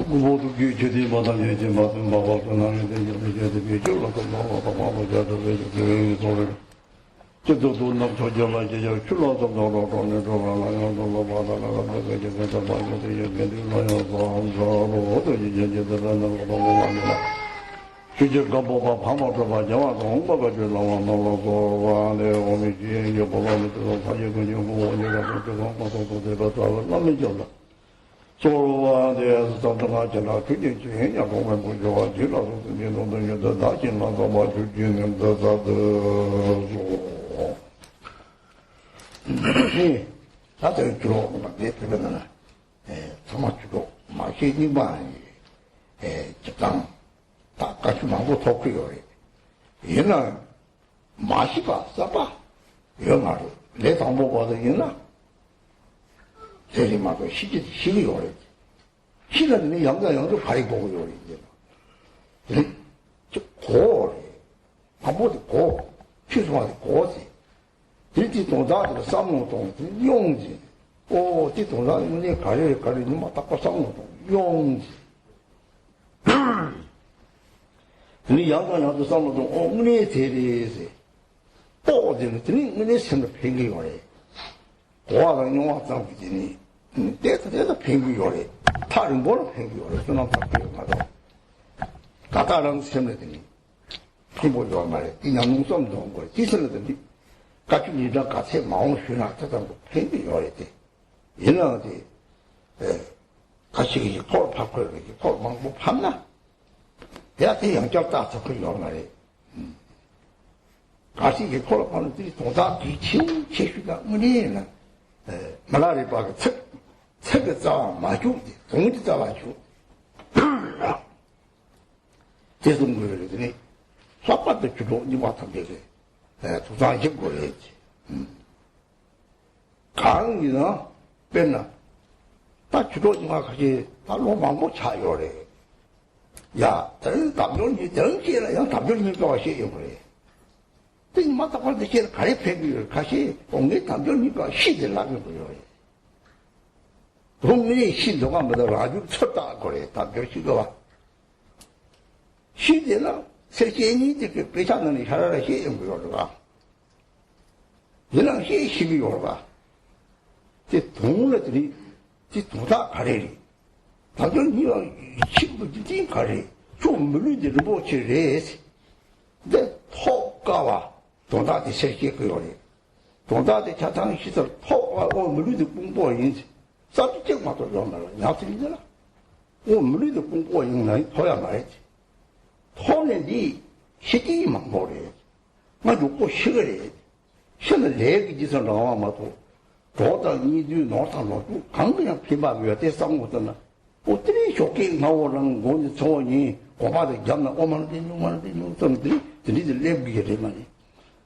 모두 규제디 마다에 이제 맞은 바바도 나는 이제 비교로 마마무드라 되게 소리 저도 남 저절로 이제 출로도 너로는 돌아가는 거 바다가 되게 되게 많이 되게 나요 또 이제 되는 거 많이라 규제 가보바 방법으로 자와도 홍보가 좀 나와고 와네 오미지 이제 보고도 가지고 뭐 내가 그거 뭐도 되어서 너무 좋아 소로와 대해서 전통하잖아. 그게 주행이야. 보면 보조가 지라서 년도년도 나진나도 맞추지는 더더더. 네. 다들 주로 막 내려가는 토마토도 맛이 많이 적당 딱 망고 토크요. 얘는 맛이 봐. 싸봐. 영화로 내 당보고도 있나? 대리마도 시기 요래. 시는 양자양도 가리보고 요래. 저 고래. 아무도 고. 필수마도 고지. 일지 동자들 쌍노동 용지. 오, 디 동자는 가리 누마 닦고 쌍노동 용지. 이 양자양도 쌍노동 오문에 대리세. 또지는 문에 생각 팽기 요래. 고아랑 용화장 비지니 때에서 팽기요래 다른 거는 팽기요래 저는 바뀌어 가도 가다랑 시험내더니 피보죠 말에 그냥 농성도 온 거래 뒤설더니 같이 일랑 같이 마음 쉬나 찾아도 팽기요래 돼 얘는 어디 같이 폴 파고 이렇게 폴 막뭐 판나 대한테 영적 따서 그 말에 같이 폴 파는 들이 도다 비치운 제시가 뭐니나 말라리 바가 책을 짜 마주 동지 짜 마주 대성구를 했더니 쏴빠도 주로 이와 같은데 두상식 거래지 강이나 뺐나 딱 주로 이와 같이 달로 망고 차요래 야 저는 답변이 정치라 양 답변이니까 와시요 그래 이 맞다 할 때 가리 패기를 가시 공개 담별니까 시들라면 거요. 동네의 신도가 뭐다 아주 쳤다 그래 담별시가 와. 시대나 세계인이 이렇게 배잖는 하나를 해요 그러가. 얘는 시비 오가. 제 동물들이 제 도다 가래리. 담별니가 친구들이 가래. 좀 물리들을 못 치래. 근데 톡가와 동다대 세계 그거리. 동다대 자탕 시설 토가 물리도 공부인지 쌉지적 맛도 좋나라. 약속이잖아. 물리도 공부인나 토야 말이지. 토는 니 시기만 모래. 나 욕고 시거래. 시는 내기 짓을 나와마도 도다 니주 노타노도 강그냥 피바비가 대상 못하나. 어떻게 좋게 나오는 건지 좋으니 고마도 잡나 5만원 되니 6만원 되니 6만원 되니 들이들 내비게 되만이.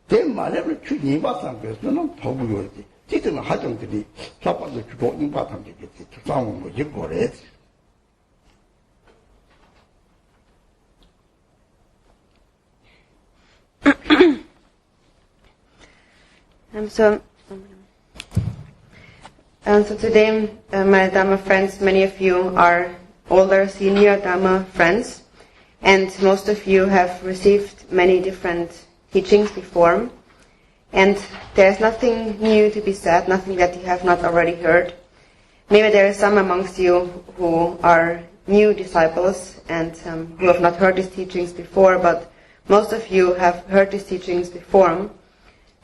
내 말을 주님바상 그래서는 더부여지. 지금 하정들이 사빠도 주로 인바상 되겠지. 싸우는 거지 그래. So today, my Dharma friends, many of you are older, senior Dharma friends, and most of you have received many different teachings before, and there's nothing new to be said, nothing that you have not already heard. Maybe there are some amongst you who are new disciples and who have not heard these teachings before, but most of you have heard these teachings before,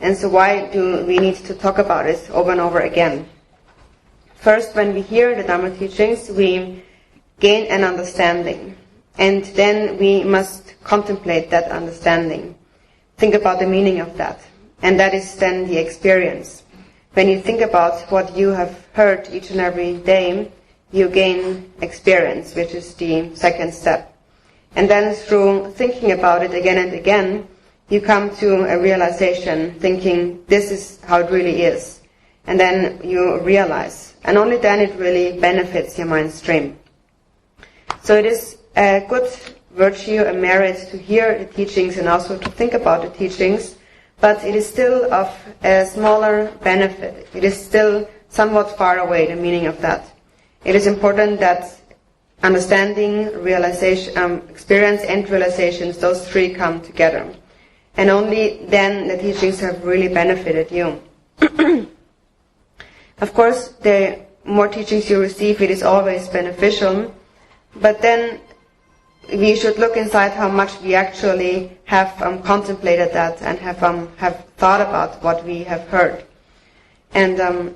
and so why do we need to talk about it over and over again? First, when we hear the Dharma teachings, we gain an understanding, and then we must contemplate that understanding. Think about the meaning of that, and that is then the experience. When you think about what you have heard each and every day, you gain experience, which is the second step. And then through thinking about it again and again, you come to a realization, thinking, this is how it really is. And then you realize, and only then it really benefits your mind stream. So it is a good virtue, a merit to hear the teachings and also to think about the teachings, but it is still of a smaller benefit. It is still somewhat far away, the meaning of that. It is important that understanding, realization, experience and realizations, those three come together. And only then the teachings have really benefited you. Of course, the more teachings you receive, it is always beneficial, but then we should look inside how much we actually have contemplated that and have thought about what we have heard. And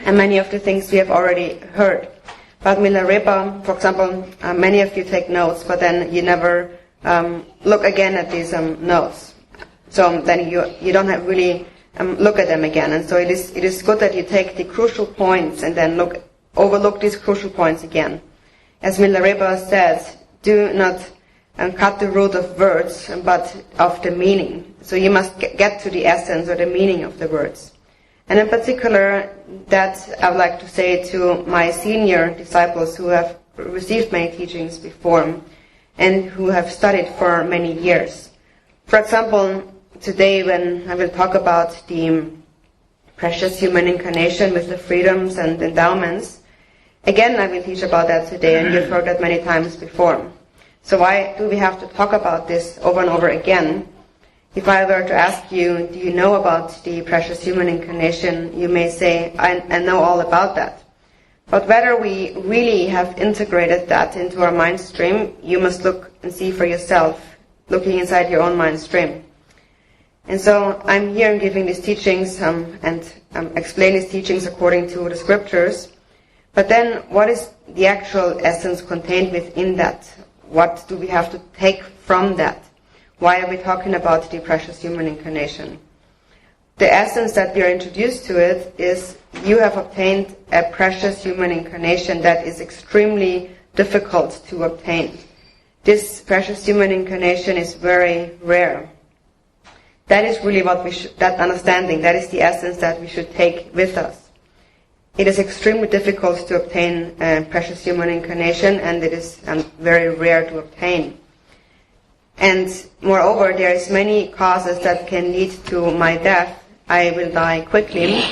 many of the things we have already heard. But Milarepa, for example, many of you take notes, but then you never look again at these notes. So then you don't have really look at them again. And so it is good that you take the crucial points and then overlook these crucial points again. As Milarepa says, do not cut the root of words, but of the meaning. So you must get to the essence or the meaning of the words. And in particular, that I would like to say to my senior disciples who have received many teachings before and who have studied for many years. For example, today when I will talk about the precious human incarnation with the freedoms and endowments, again I will teach about that today, and you've heard that many times before. So why do we have to talk about this over and over again? If I were to ask you, do you know about the precious human incarnation, you may say, I know all about that. But whether we really have integrated that into our mind stream, you must look and see for yourself, looking inside your own mind stream. And so I'm here giving these teachings and explain these teachings according to the scriptures. But then what is the actual essence contained within that? What do we have to take from that? Why are we talking about the precious human incarnation? The essence that we are introduced to it is you have obtained a precious human incarnation that is extremely difficult to obtain. This precious human incarnation is very rare. That is really what that understanding, that is the essence that we should take with us. It is extremely difficult to obtain a precious human incarnation, and it is very rare to obtain. And moreover, there is many causes that can lead to my death. I will die quickly,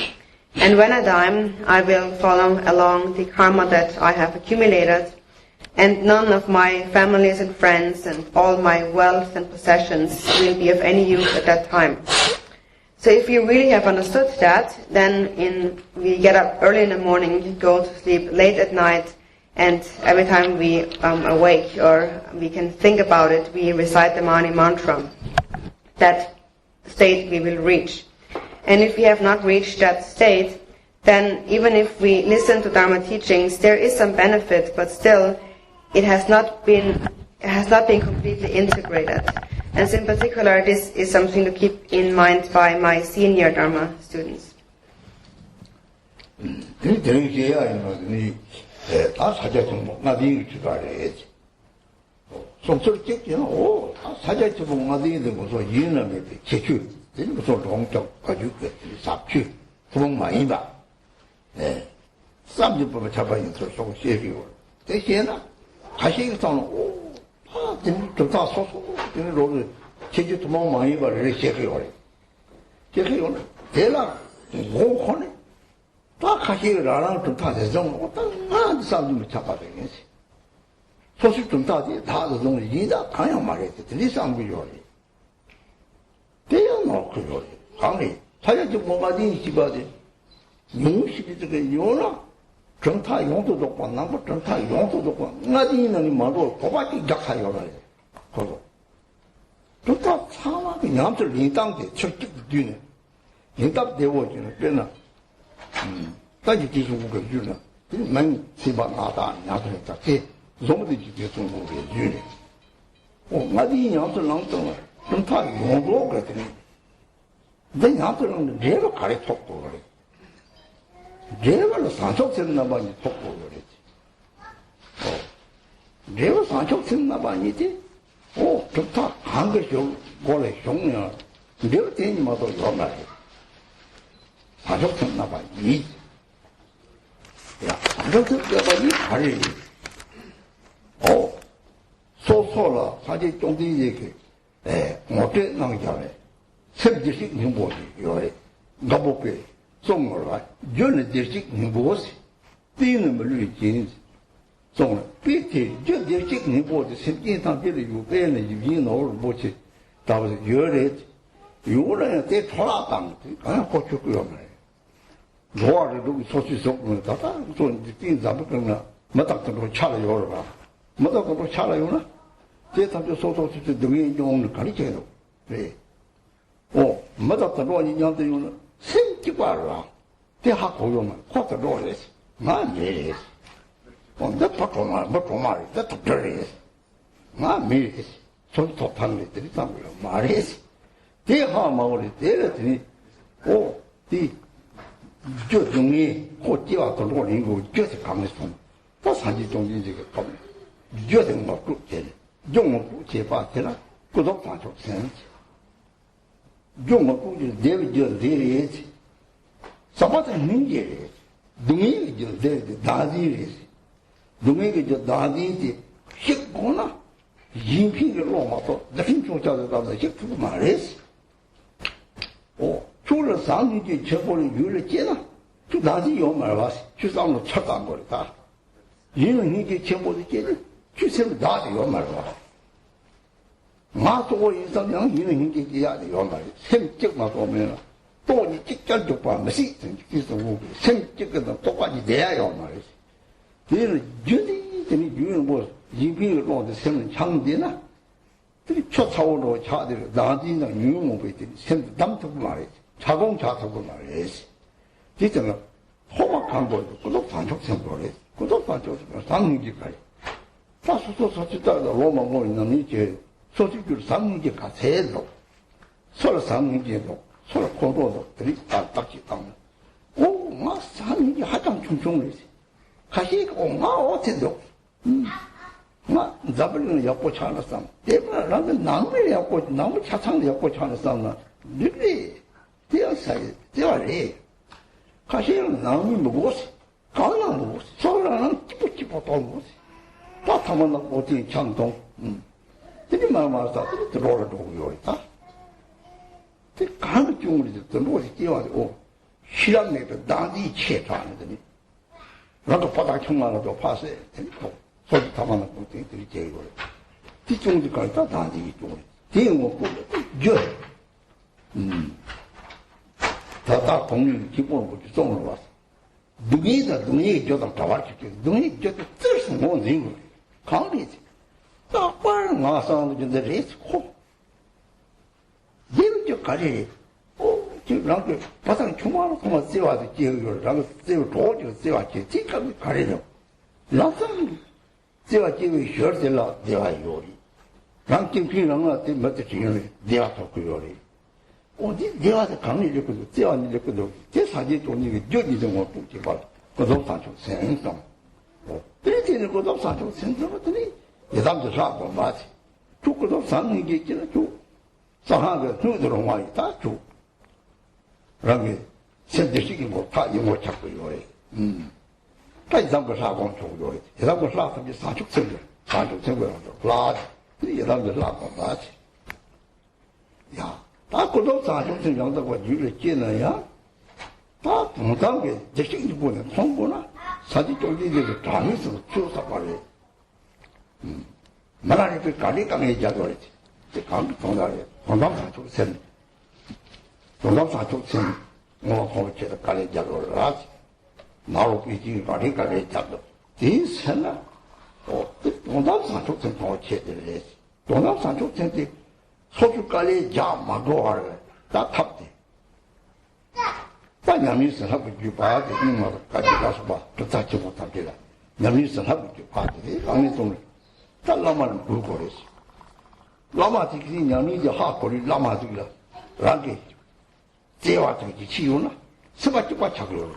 and when I die, I will follow along the karma that I have accumulated, and none of my families and friends and all my wealth and possessions will be of any use at that time. So if you really have understood that, then we get up early in the morning, go to sleep late at night, and every time we awake or we can think about it, we recite the Mani mantra. That state we will reach. And if we have not reached that state, then even if we listen to Dharma teachings, there is some benefit, but still it has not been completely integrated. And so in particular, this is something to keep in mind by my senior Dharma students. 다 사자주목 나디를 주가래지. 솔직히 사자주목 나디는 무슨 이놈의 제출, 무슨 동적 가지고 삽취, 구멍 많이 봐. 예, 쌈집법을 잡아야 속 세비고. 대신에나 가시에서는 좀다 소소, 이런 로를 제주 구멍 많이 봐를 세비고. 세비고 대라 공콘에. 다 가시를 나랑 좀 다 대정 어떤 사람들 잡아되겠지. 소식 좀 다지 다 대정 이다 그냥 말했지. 이 사람이 요리. 대야 놓고 요리. 강이 사실 좀 뭐가 이 집어지. 용식이 저게 요나 정타 용도도 없고 남부 정타 용도도 없고 나디는 말도 고바지 작사요라. 그거. 좋다 사마가 냠들 인당대 적적 뒤네. 인답 되어지는 꽤나 다시 기술국을 주는 많이 시바나다 나도다 제 좀더 기술국을 주네. 나디 냐서 랑도 좀다 용도 그랬더니 내 냐서는 제가 가래 톡고 그래. 제가로 산속했나 봐니 톡고 그랬지. 제가 산속했나 봐니지. 좋다 한글쇼 고래 종려 내가 되니 마도 요말. 산속했나 봐니. 야, 산속했나 봐니 가래. 소소라 사제 종디 얘기. 어때 남자래. 섭지식 행보지 요래. 가보게 송어라. 전에 지식 행보지. 뛰는 물이 진지. 中了，别提就这几年过的，实际上这里有别人有引导过去，倒是有人在拖拉当的，俺过去不要买。我儿子都出去说，他说你顶咱们跟了，没打都掐了油了吧？没打都掐了油了，这他就说去等于用的搞的这种，对。哦，没打都你讲的用了，身体挂了，这还够用吗？或者多的是，俺没的。我那不中嘛，不中嘛，这都这的，俺没的，所以做汤的这里上不了嘛的。这行嘛，我的这个的，哦，对。就中医或第二个老人个就是讲的从，到长期中医这个讲，就是我估计的，用我估计把这了，不到半球生气，用我估计这个就这里去，什么在民间里，中医就这个大地里，中医个就大地的，习惯了，饮品的老马多，那很重要的到那些不买的是，哦。除了上年就全部人有了钱了，就哪里要买吧，就上了吃当过的大，因为你就全部的钱了，就什么哪里要买吧。俺做一上两因为你就这样的要买，什么这么方面了，到你这家就办不起，就是我什么这个呢，都把你这样要买的，因为觉得这里有人我一边弄的什么强的呢，这里吃草了吃的了，哪里呢有我被的，什么他们都不买的。자공자석을 말해야지. 이제는 호박한 거도 그도 반쪽생거래. 그도 반쪽생거 상문기까지. 다 소소소치다가 로마 모이는 이제 소식줄 상문기가 세도 서로 상문기에도 서로 고도도 들이 딱딱지 땅. 오, 마 상문기 하장 충충을 가시 오마 어텐도. 마 잡으려는 엮고 차는 싸움. 대부분 나는 나무에 엮고 나무 차창에 엮고 차는 싸움은 늘리 这样才这样嘞，可是人民不是，刚人不是，少人基本到不是，把他们那我进强东，这里慢慢啥，这里老了都有的，这刚个中的这落的地方哦，西南那个当地切传的呢，那个八大穷嘛那叫怕死，真多，所以他们那不对这里结果的，这种的搞到当地种的，这我不热，다 동료 기본으로 좀으로 왔어. 동의가 저도 가와지. 동의 저도 뜻을 못 내는 거야. 강리지. 딱 빨리 나와서 이제 레스코. 이런 저 가리. 지금 랑그 바상 주마로 그만 세워서 지어요. 랑그 세워 도저 세워지. 지금 가리죠. 랑상 세워 지어 셔들라 내가 요리. 랑kim 피랑아 때 맞지 지금 내가 또 그 요리. 어디 내가 강의했거든, 제안했거든. 제 사진 돈이 저기서 뭐 붙지 봐. 고독사적 생성. 그래서 고독사적 생성했더니 예담도 사고 맞지. 쭉 고독사는 게 있잖아, 쭉. 상하가 누구들은 와 있다, 쭉. 그러면 현대식이 뭐다 영어 찾고 요래. 다 예담도 사고 쭉 요래. 예담도 사고 사적 생성. 사적 생성을 라. 예담도 사고 맞지. 야. 다 고도 사정성 양다고 유를 깨나야 다 동당게 대식이 보내 통보나 사지 쪽리들이 당해서 조사 말해 말하니 그 가리 강에 자도랬지 그 강 동당에 동당사족선 뭐 거기서 가리 자도라 나로 비지 가리 자도 이선나 동당사족선 거치들이 동당사족선이 소주까지 자 마도하래 다 탑대. 다 냠이스 하고 주바데 이마까지 가서 봐. 그다지 못합니다. 냠이스 하고 주바데 강에 좀 달라만 불고래서. 라마티기 냠이지 하고리 라마티기라. 라게 제와적이 치유나 스바ጭ 빠차고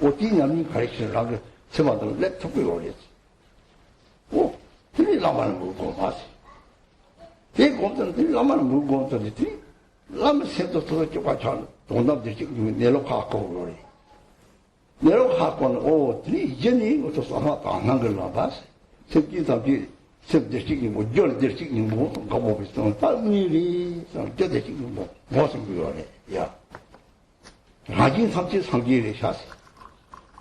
어디 냠이 가르치는 라게 스바들 랩톱이 오랬지. 오, 들이 라마는 물고 마시. 제 공전들이 라마는 물건들이 라마 새도 들어줘 가지고 동남들 지금 내로 갖고 그래. 내로 갖고는 들이 이전에 어서 하나 안한 걸로 봤어. 새끼들이 새끼들이 뭐 저들이 뭐 가고 있어. 딸미리 저들이 뭐 무슨 그거래. 야. 가진 삼치 상기를 샷.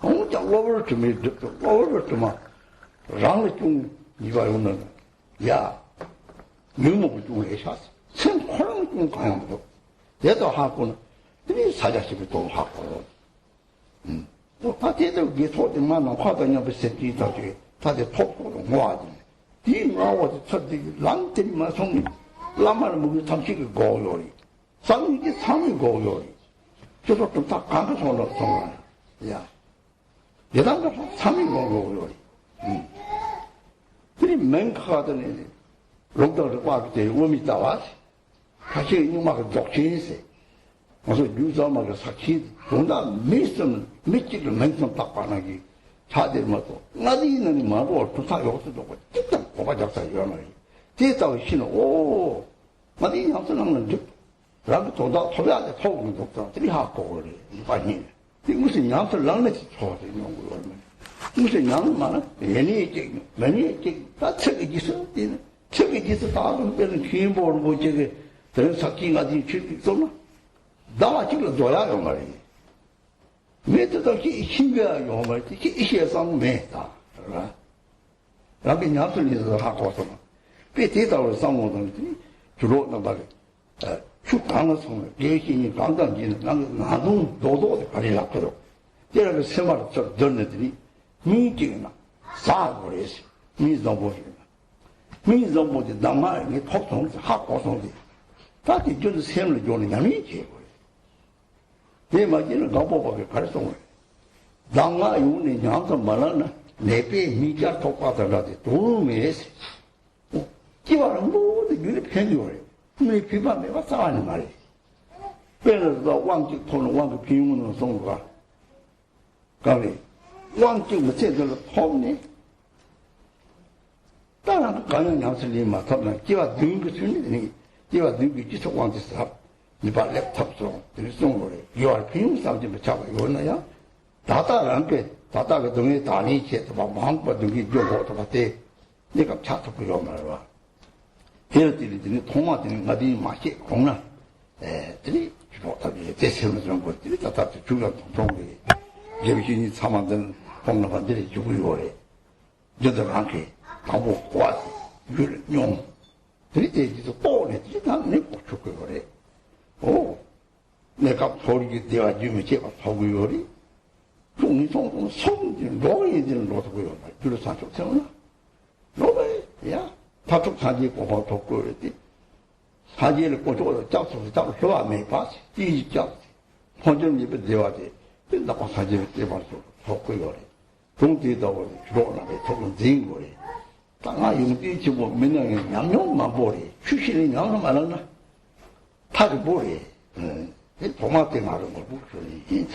혼자 over to me, over to my 랑 중 이가 오는 야 유목을 좀 해셨어. 생 코랑 좀 가양도 얘도 하고는 이 사자식을 또 하고 또 파티도 이 소득만 화도냐 비슷히 다지 다들 톡톡 모아지 이 나와서 저기 랑들만 송 라마를 먹는 삼식이 고요리 삼식이 삼이 고요리 저도 좀다 가서 손을 야 예당가 삼이 고요리 그리 맹카더니 롱도를 와게 오미 나와서 다시 이마가 독신세 그래서 유자마가 사키 돈다 미스는 미치를 맹성 딱반하기 자들마도 나도 있는 마고 부탁 요것도 진짜 고가 작사 이러나 대다고 신은 오 나도 양선하는 즉 라고 돈다 토비한테 토금 독자 들이 하고 그래 이반이 무슨 양선 랑내지 쳐서 이런 거 얼마 무슨 양 많아 얘네 있지 많이 있지 다 책이 있어 책이 있어 다 그런 기본으로 뭐 저게 그런 사기가 뒤치 있었나 나와 지금 줘야요 말이야 왜도 신기해요 말이야 이게 상매다 그래 라비 냐슬리서 하고서 왜 대다로 상모는 주로 나발 축강을 성을 계신이 강단지는 나도 도도 가리라 그러 제가 세마를 저 전네들이 미지나 사고래서 미정보지 남아의 톡통 하고서지 다시 저도 셈을 줘는 양이 제고 내 말지는 가보고게 가르쳐 남아 요는 양서 말하나 내배 미자 똑같아가지고 도움에서 기와는 모두 유리 편지오래 우리 비반에 와서 하는 말이야 그래서 왕직 토는 왕직 비용은 송가 가리 왕직 뭐 제대로 톱니 다른 가는 양슬리 맡아면 기와 등그 주니 기와 등그 지속 왕직사 이발 랩탑소 들송으로 이월 비용 싸움지 잡아 이거나야 다다랑게 다다가 등에 다니 제도 막 마음껏 등이 요거도 같대 내가 차트고 요 말와 헤어들이더니 통화되는 어디 맛이 공나 들이 주로다비 대세는 그런 것들이 다 주가 통통이 여기신이 사만든 공나반들이 주고요래 여자한테 가고 와 용 들이 대지도 또네 지난 내고 주고요래 오 내가 소리가 되어주면 제가 소고요래 종이송송 성질 노예들은 노고요 주로 사쪽 세우나 노예야 다쪽 사지에 꼽아 덮고 그랬지 사지를 꽂아서 짝수서 짝수 효화매 봤지 이 짝수 혼전 입에 대화지 나고 사지를 떼봐서 덮고요 동지에다가 주로 나게 덮은 된 거래 땅아 용띠 집어 맨날 양념만 보래 출신이 양념 안 하나 타를 보래 도마대 말은 걸 목소리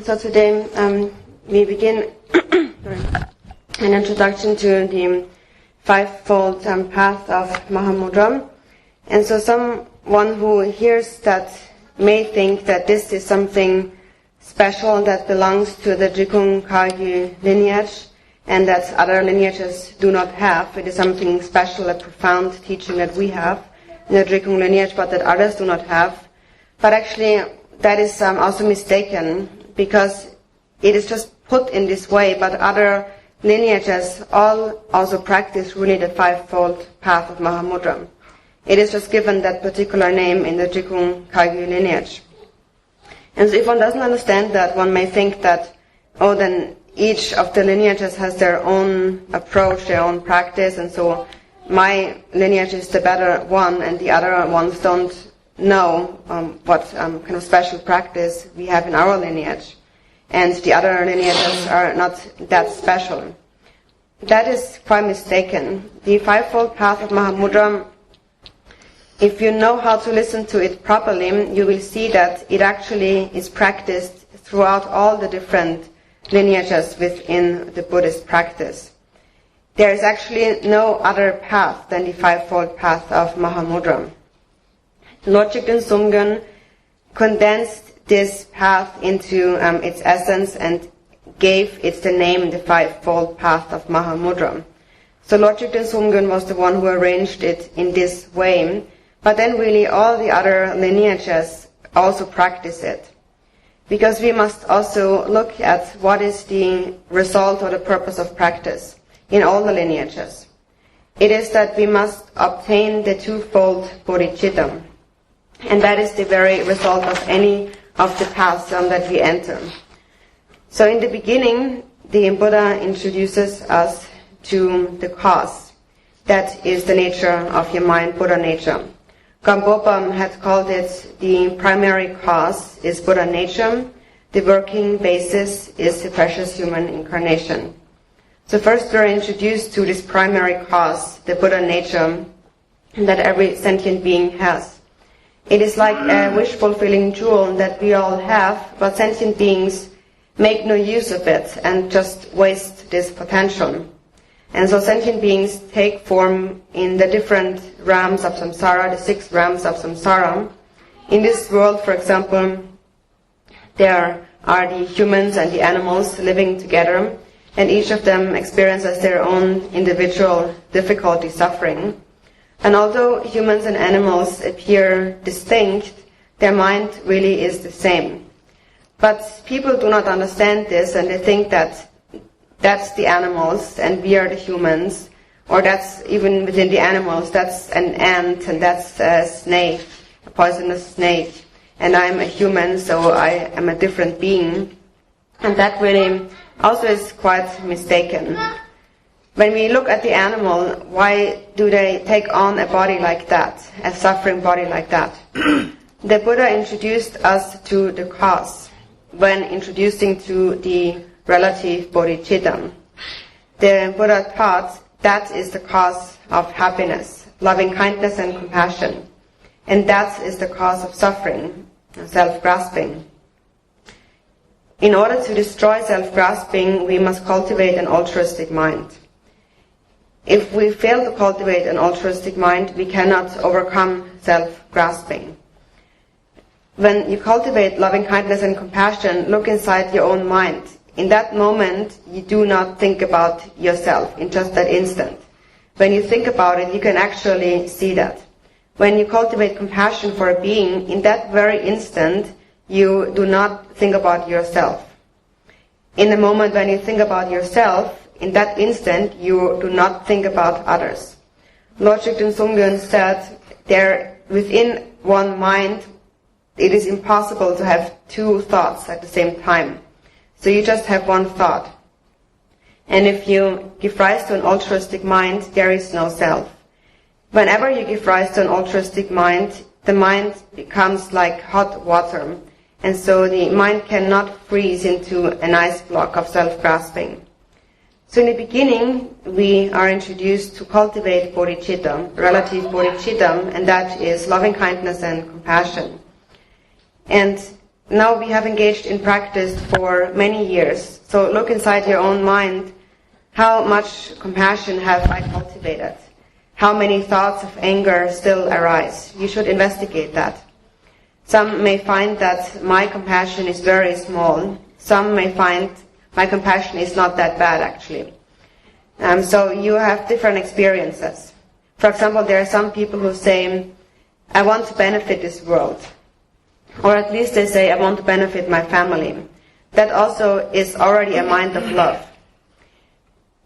So today we begin an introduction to the Fivefold path of Mahamudra. And so someone who hears that may think that this is something special that belongs to the Drikung Kagyu lineage and that other lineages do not have. It is something special, a profound teaching that we have in the Drikung lineage but that others do not have. But actually that is also mistaken, because it is just put in this way, but other lineages all also practice really the Fivefold path of Mahamudra. It is just given that particular name in the Drikung Kagyu lineage. And so if one doesn't understand that, one may think that, oh, then each of the lineages has their own approach, their own practice, and so my lineage is the better one and the other ones don't know what kind of special practice we have in our lineage, and the other lineages are not that special. That is quite mistaken. The Fivefold path of Mahamudra, if you know how to listen to it properly, you will see that it actually is practiced throughout all the different lineages within the Buddhist practice. There is actually no other path than the Fivefold path of Mahamudra. Lord Jigten Sumgön condensed this path into its essence and gave it the name the Fivefold path of Mahamudra. So Lord Jigten Sumgyun was the one who arranged it in this way, but then really all the other lineages also practice it. Because we must also look at what is the result or the purpose of practice in all the lineages. It is that we must obtain the twofold Bodhicitta, and that is the very result of any of the paths that we enter. So in the beginning, the Buddha introduces us to the cause. That is the nature of your mind, Buddha nature. Gambopam had called it the primary cause is Buddha nature. The working basis is the precious human incarnation. So first we are introduced to this primary cause, the Buddha nature, that every sentient being has. It is like a wish-fulfilling jewel that we all have, but sentient beings make no use of it and just waste this potential. And so sentient beings take form in the different realms of samsara, the 6 realms of samsara. In this world, for example, there are the humans and the animals living together, and each of them experiences their own individual difficulty, suffering. And although humans and animals appear distinct, their mind really is the same. But people do not understand this, and they think that that's the animals and we are the humans, or that's even within the animals, that's an ant and that's a snake, a poisonous snake, and I'm a human, so I am a different being. And that really also is quite mistaken. When we look at the animal, why do they take on a body like that, a suffering body like that? The Buddha introduced us to the cause when introducing to the relative bodhicitta. The Buddha taught that is the cause of happiness, loving kindness and compassion. And that is the cause of suffering, self-grasping. In order to destroy self-grasping, we must cultivate an altruistic mind. If we fail to cultivate an altruistic mind, we cannot overcome self-grasping. When you cultivate loving kindness and compassion, look inside your own mind. In that moment, you do not think about yourself in just that instant. When you think about it, you can actually see that. When you cultivate compassion for a being, in that very instant, you do not think about yourself. In the moment when you think about yourself, in that instant, you do not think about others. Lord Jigten Sumgyun said, there within one mind, it is impossible to have 2 thoughts at the same time. So you just have one thought. And if you give rise to an altruistic mind, there is no self. Whenever you give rise to an altruistic mind, the mind becomes like hot water. And so the mind cannot freeze into an ice block of self-grasping. So in the beginning, we are introduced to cultivate bodhicitta, relative bodhicitta, and that is loving kindness and compassion. And now we have engaged in practice for many years. So look inside your own mind. How much compassion have I cultivated? How many thoughts of anger still arise? You should investigate that. Some may find that my compassion is very small. Some may find my compassion is not that bad, actually. So you have different experiences. For example, there are some people who say, I want to benefit this world. Or at least they say, I want to benefit my family. That also is already a mind of love.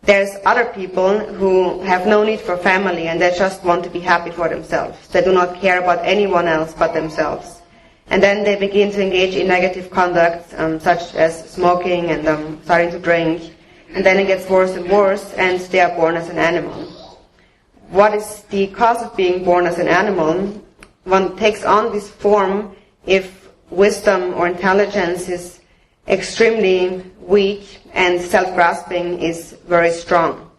There's other people who have no need for family and they just want to be happy for themselves. They do not care about anyone else but themselves. And then they begin to engage in negative conduct, such as smoking and starting to drink. And then it gets worse and worse, and they are born as an animal. What is the cause of being born as an animal? One takes on this form if wisdom or intelligence is extremely weak and self-grasping is very strong.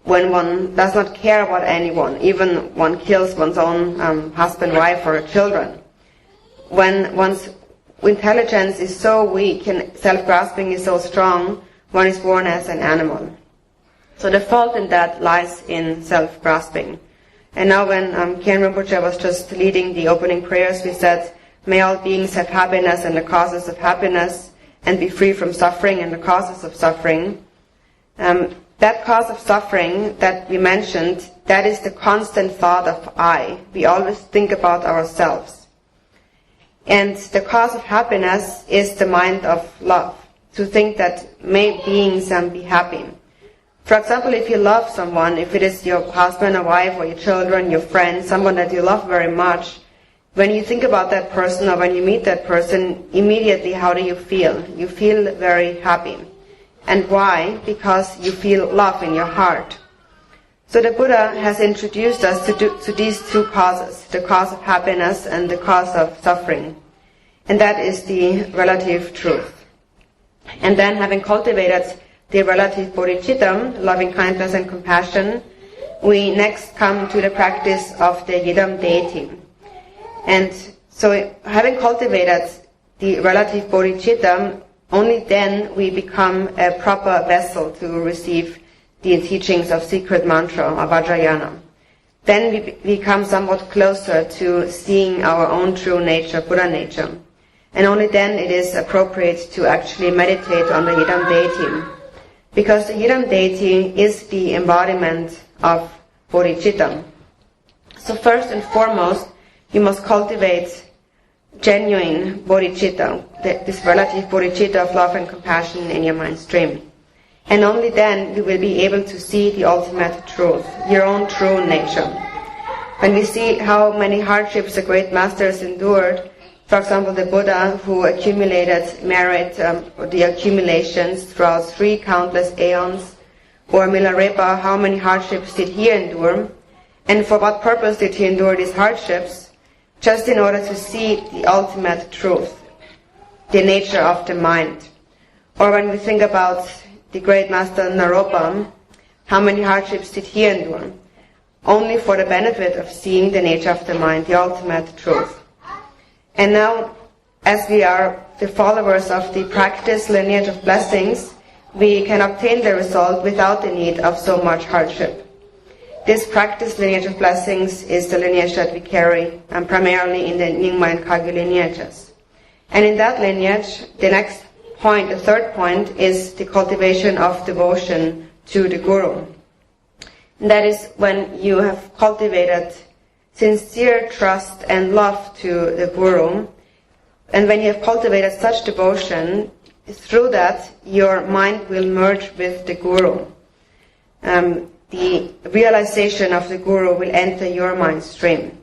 When one does not care about anyone, even one kills one's own husband, wife, or children. When one's intelligence is so weak and self-grasping is so strong, one is born as an animal. So the fault in that lies in self-grasping. And now when Khen Rinpoche was just leading the opening prayers, we said, may all beings have happiness and the causes of happiness, and be free from suffering and the causes of suffering. that cause of suffering that we mentioned, that is the constant thought of I. We always think about ourselves. And the cause of happiness is the mind of love, to think that may beings be happy. For example, if you love someone, if it is your husband or wife or your children, your friend, someone that you love very much, when you think about that person or when you meet that person, immediately how do you feel? You feel very happy. And why? Because you feel love in your heart. So the Buddha has introduced us to these two causes, the cause of happiness and the cause of suffering. And that is the relative truth. And then having cultivated the relative bodhicitta, loving kindness and compassion, we next come to the practice of the yidam deity. And so having cultivated the relative bodhicitta, only then we become a proper vessel to receive the teachings of secret mantra or Vajrayana. Then we become somewhat closer to seeing our own true nature, Buddha nature. And only then it is appropriate to actually meditate on the yidam deity. Because the yidam deity is the embodiment of bodhicitta. So first and foremost, you must cultivate genuine bodhicitta, this relative bodhicitta of love and compassion in your mind stream. And only then you will be able to see the ultimate truth, your own true nature. When we see how many hardships the great masters endured, for example, the Buddha who accumulated merit, or the accumulations throughout 3 countless aeons, or Milarepa, how many hardships did he endure, and for what purpose did he endure these hardships? Just in order to see the ultimate truth, the nature of the mind. Or when we think about the great master Naropa, how many hardships did he endure? Only for the benefit of seeing the nature of the mind, the ultimate truth. And now, as we are the followers of the practice lineage of blessings, we can obtain the result without the need of so much hardship. This practice lineage of blessings is the lineage that we carry, primarily in the Nyingma and Kagyu lineages. And in that lineage, the next point, the third point, is the cultivation of devotion to the Guru. And that is when you have cultivated sincere trust and love to the Guru, and when you have cultivated such devotion, through that your mind will merge with the Guru. The realization of the Guru will enter your mind stream.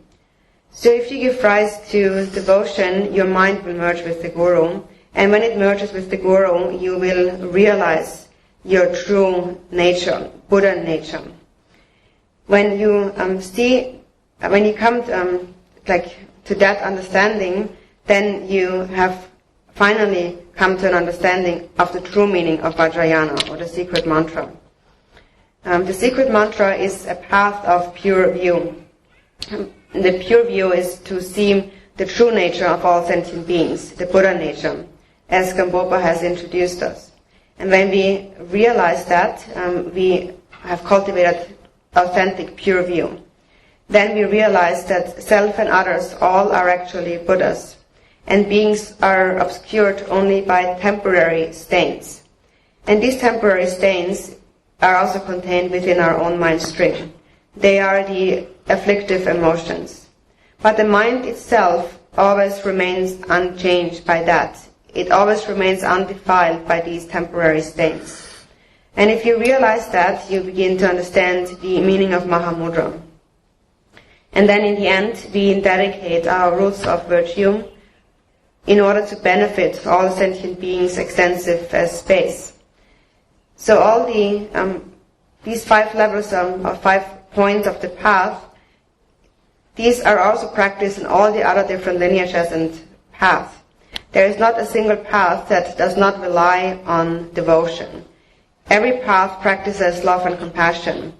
So if you give rise to devotion, your mind will merge with the Guru, and when it merges with the Guru, you will realize your true nature, Buddha nature. When you when you come to that understanding, then you have finally come to an understanding of the true meaning of Vajrayana, or the secret mantra. The secret mantra is a path of pure view. The pure view is to see the true nature of all sentient beings, the Buddha nature, as Gampopa has introduced us. And when we realize that, we have cultivated authentic pure view. Then we realize that self and others all are actually Buddhas, and beings are obscured only by temporary stains. And these temporary stains are also contained within our own mind stream. They are the afflictive emotions. But the mind itself always remains unchanged by that. It always remains undefiled by these temporary stains. And if you realize that, you begin to understand the meaning of Mahamudra. And then in the end, we dedicate our roots of virtue in order to benefit all sentient beings' extensive space. So all these 5 levels or 5 points of the path, these are also practiced in all the other different lineages and paths. There is not a single path that does not rely on devotion. Every path practices love and compassion.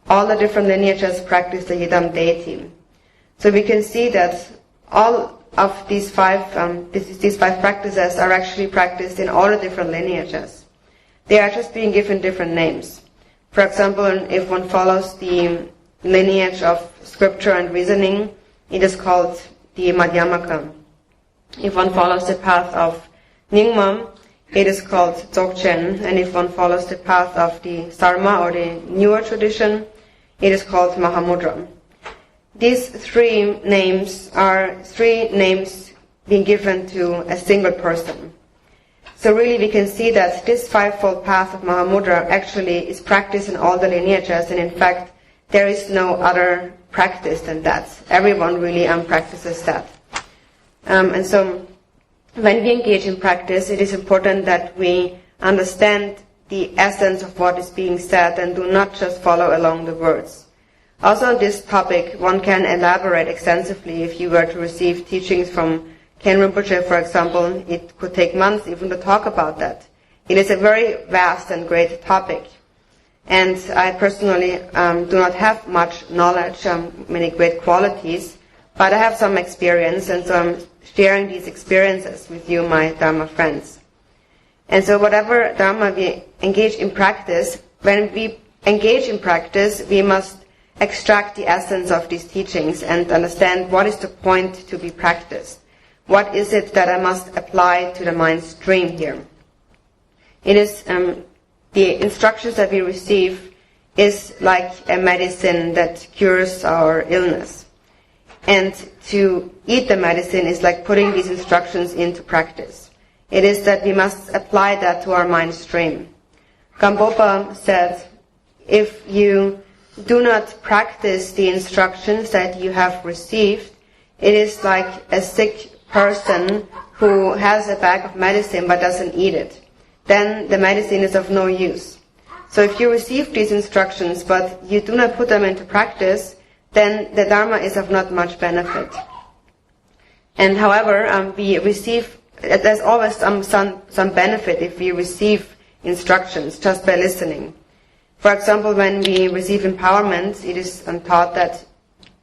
All the different lineages practice the yidam deity. So we can see that all of these 5 practices are actually practiced in all the different lineages. They are just being given different names. For example, if one follows the lineage of scripture and reasoning, it is called the Madhyamaka. If one follows the path of Nyingma, it is called Dzogchen, and if one follows the path of the Sarma or the newer tradition, it is called Mahamudra. These three names are three names being given to a single person. So really we can see that this fivefold path of Mahamudra actually is practiced in all the lineages, and in fact there is no other practice than that. Everyone really practices that. And so when we engage in practice, it is important that we understand the essence of what is being said and do not just follow along the words. Also on this topic, one can elaborate extensively. If you were to receive teachings from Ken Rinpoche, for example, it could take months even to talk about that. It is a very vast and great topic. And I personally do not have much knowledge, many great qualities, but I have some experience, and so I'm sharing these experiences with you, my Dharma friends. And so whatever Dharma we engage in practice, when we engage in practice, we must extract the essence of these teachings and understand what is the point to be practiced. What is it that I must apply to the mind stream here? It is the instructions that we receive is like a medicine that cures our illness. And to eat the medicine is like putting these instructions into practice. It is that we must apply that to our mind stream. Gampopa said, if you do not practice the instructions that you have received, it is like a sick person who has a bag of medicine but doesn't eat it. Then the medicine is of no use. So if you receive these instructions but you do not put them into practice, then the Dharma is of not much benefit. And however, we receive, there's always some benefit if we receive instructions just by listening. For example, when we receive empowerment, it is taught that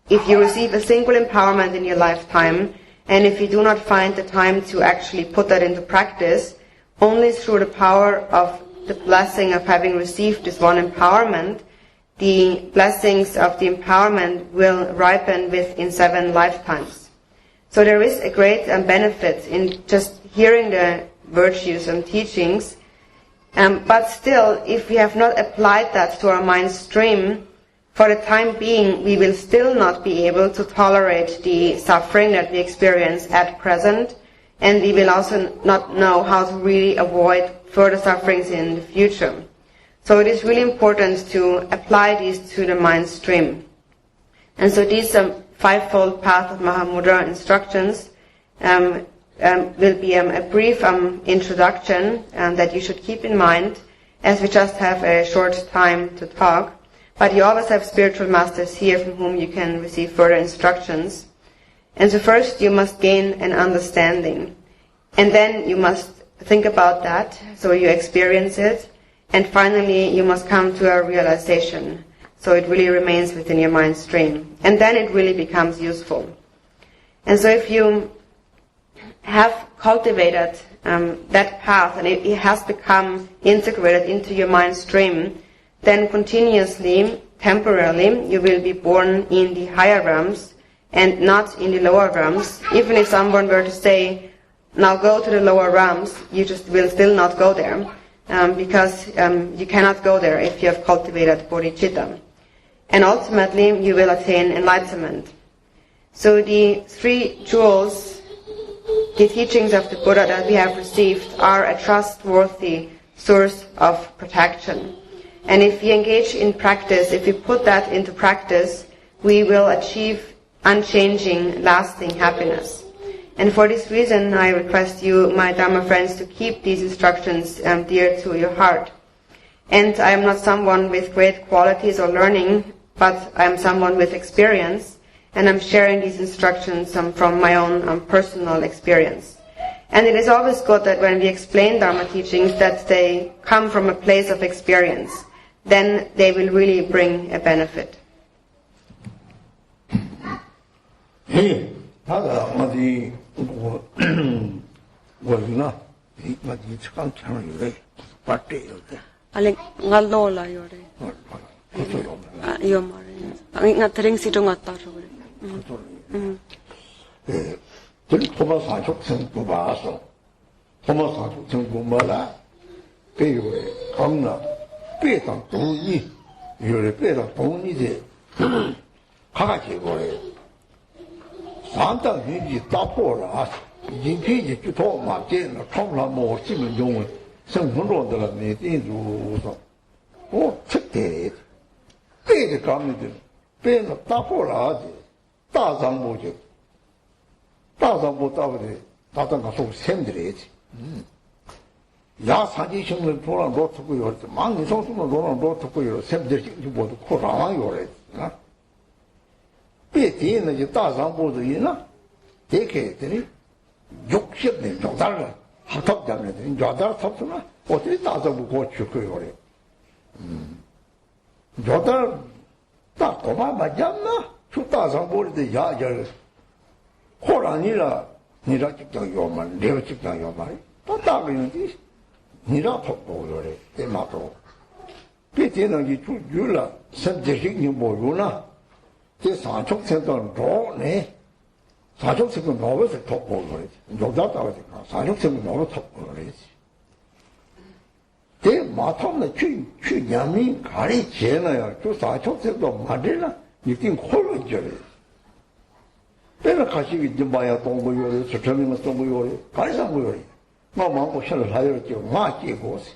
if you receive a single empowerment in your lifetime, and if you do not find the time to actually put that into practice, only through the power of the blessing of having received this one empowerment, the blessings of the empowerment will ripen within 7 lifetimes. So there is a great benefit in just hearing the virtues and teachings, but still, if we have not applied that to our mind stream, for the time being, we will still not be able to tolerate the suffering that we experience at present, and we will also not know how to really avoid further sufferings in the future. So it is really important to apply these to the mind stream. And so these fivefold path of Mahamudra instructions will be a brief introduction that you should keep in mind, as we just have a short time to talk. But you always have spiritual masters here from whom you can receive further instructions. And so first you must gain an understanding. And then you must think about that, so you experience it. And finally you must come to a realization, so it really remains within your mind stream. And then it really becomes useful. And so if you have cultivated that path and it has become integrated into your mind stream, then continuously, temporarily, you will be born in the higher realms and not in the lower realms. Even if someone were to say, now go to the lower realms, you just will still not go there, because you cannot go there if you have cultivated Bodhicitta. And ultimately, you will attain enlightenment. So the 3 jewels, the teachings of the Buddha that we have received, are a trustworthy source of protection. And if we engage in practice, if we put that into practice, we will achieve unchanging, lasting happiness. And for this reason, I request you, my Dharma friends, to keep these instructions dear to your heart. And I am not someone with great qualities or learning, but I am someone with experience, and I'm sharing these instructions from my own personal experience. And it is always good that when we explain Dharma teachings, that they come from a place of experience. Then they will really bring a benefit. 도마사도 정보마라 배우래 강나 배당 동의 요래 배당 동의제 가가지 거래 상당 유지 따포라 인피지 주토 맞게는 통라 뭐 지금 용은 생活로들 내딘주서 특대 배의 감리들 배는 따포라지 다장보지 다장보 따버리 다장가 속 샘들이지 야 사지성을 돌아 놓고 요 망이 소수는 돌아 놓고 요 샘들이 모두 코라와 요래 배 뒤에는 이제 다장보도 있나 되게 되니 60년 정도를 합탑자면 여덟 탑수나 어떻게 다장보 고칠 거요 그래 여덟 딱 도마 맞았나 저 다장보인데 야저 호란이라 니라 직장 요만 내가 직장 요만 또 따그는지 니라 톡보 요래 때마도 배때는 이 주율라 선제식이 뭐요나 제 사촉생도 로네 사촉생도 노버서 톡보 요래 요다다고 사촉생도 노버 톡보 요래지 대 마탐의 추 양민 가리 제나야 저 사촉생도 맞으나 이팅 홀로 저래 내가 가시기 좀 봐야 동부요리, 저점이면 동부요리, 가리상부요리. 마음고 신을 하여랬죠. 나 끼고서.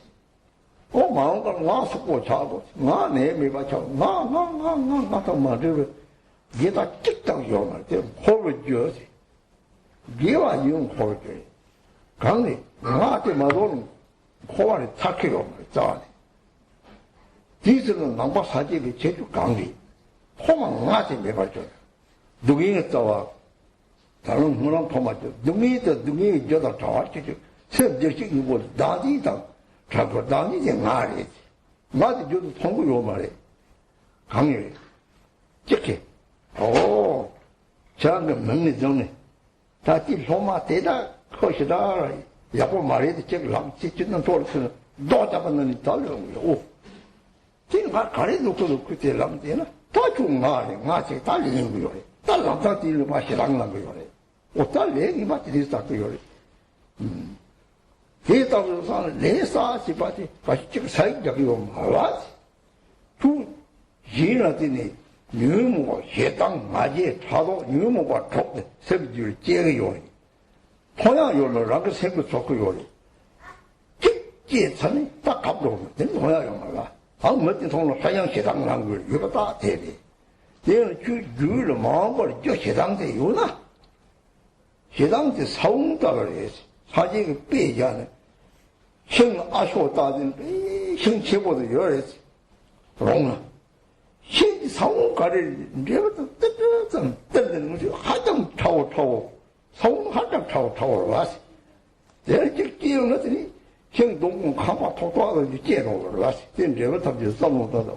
마음과 나 속고 자고, 나 내미가 자고, 나 맞으면, 얘다 찍다고 요말 때, 홀을 줘야지. 얘와 이용 홀을 줘야 강리, 나한테 맞오는 호환이 착해요, 짜네. 뒤에서는 남바 사직이 제주 강리, 호만 나한테 매발줘요. 누구인가 싸와, 다른 문항 토마토, 누구인가 저다 좋아지죠. 세업적인 이거, 나디다, 자꾸 나디지 나리지. 나디 저도 통구요 말해. 강렬해. 찍게. 저한테 먹는 전에, 다지 로마 대다, 커시다, 야고 말해도 찍으려면, 찍는 돌을 너 잡았느니 달려온 거요. 지금 가래놓고도 그때 라면 되나? 다 중나래, 나지 달리는 거요. 딸 남자 뒤로 맛이 랑난 거요. 딸 내기 맛이 됐다 거요. 대답으로 사는 내 사지 바지, 맛이 지금 사익적이요. 말하지. 두, 지나더니, 유모가 해당 맞이에 차도 유모가 좁대, 세비지를 째요. 통양요를 랑그 생각 좋고요. 직지에 차니 딱 갑도 된 통양요 말라. 멋진 통로 화장시당 난 걸, 이거 다 대리. 얘는 주를 마음을 저 해당돼요나? 해당돼 사웅다를 해서 사직을 빼지 않아. 형 아쇼 따진 형 제보도 열했어. 그러나 형 사웅가를 내가도 떨어지는 것이 하장 차고 사웅 하장 차고 왔어. 내가 즉 끼어넣더니 형 동공 가마 톡톡하고 째놓으러 왔어. 내가 탑지 써놓다가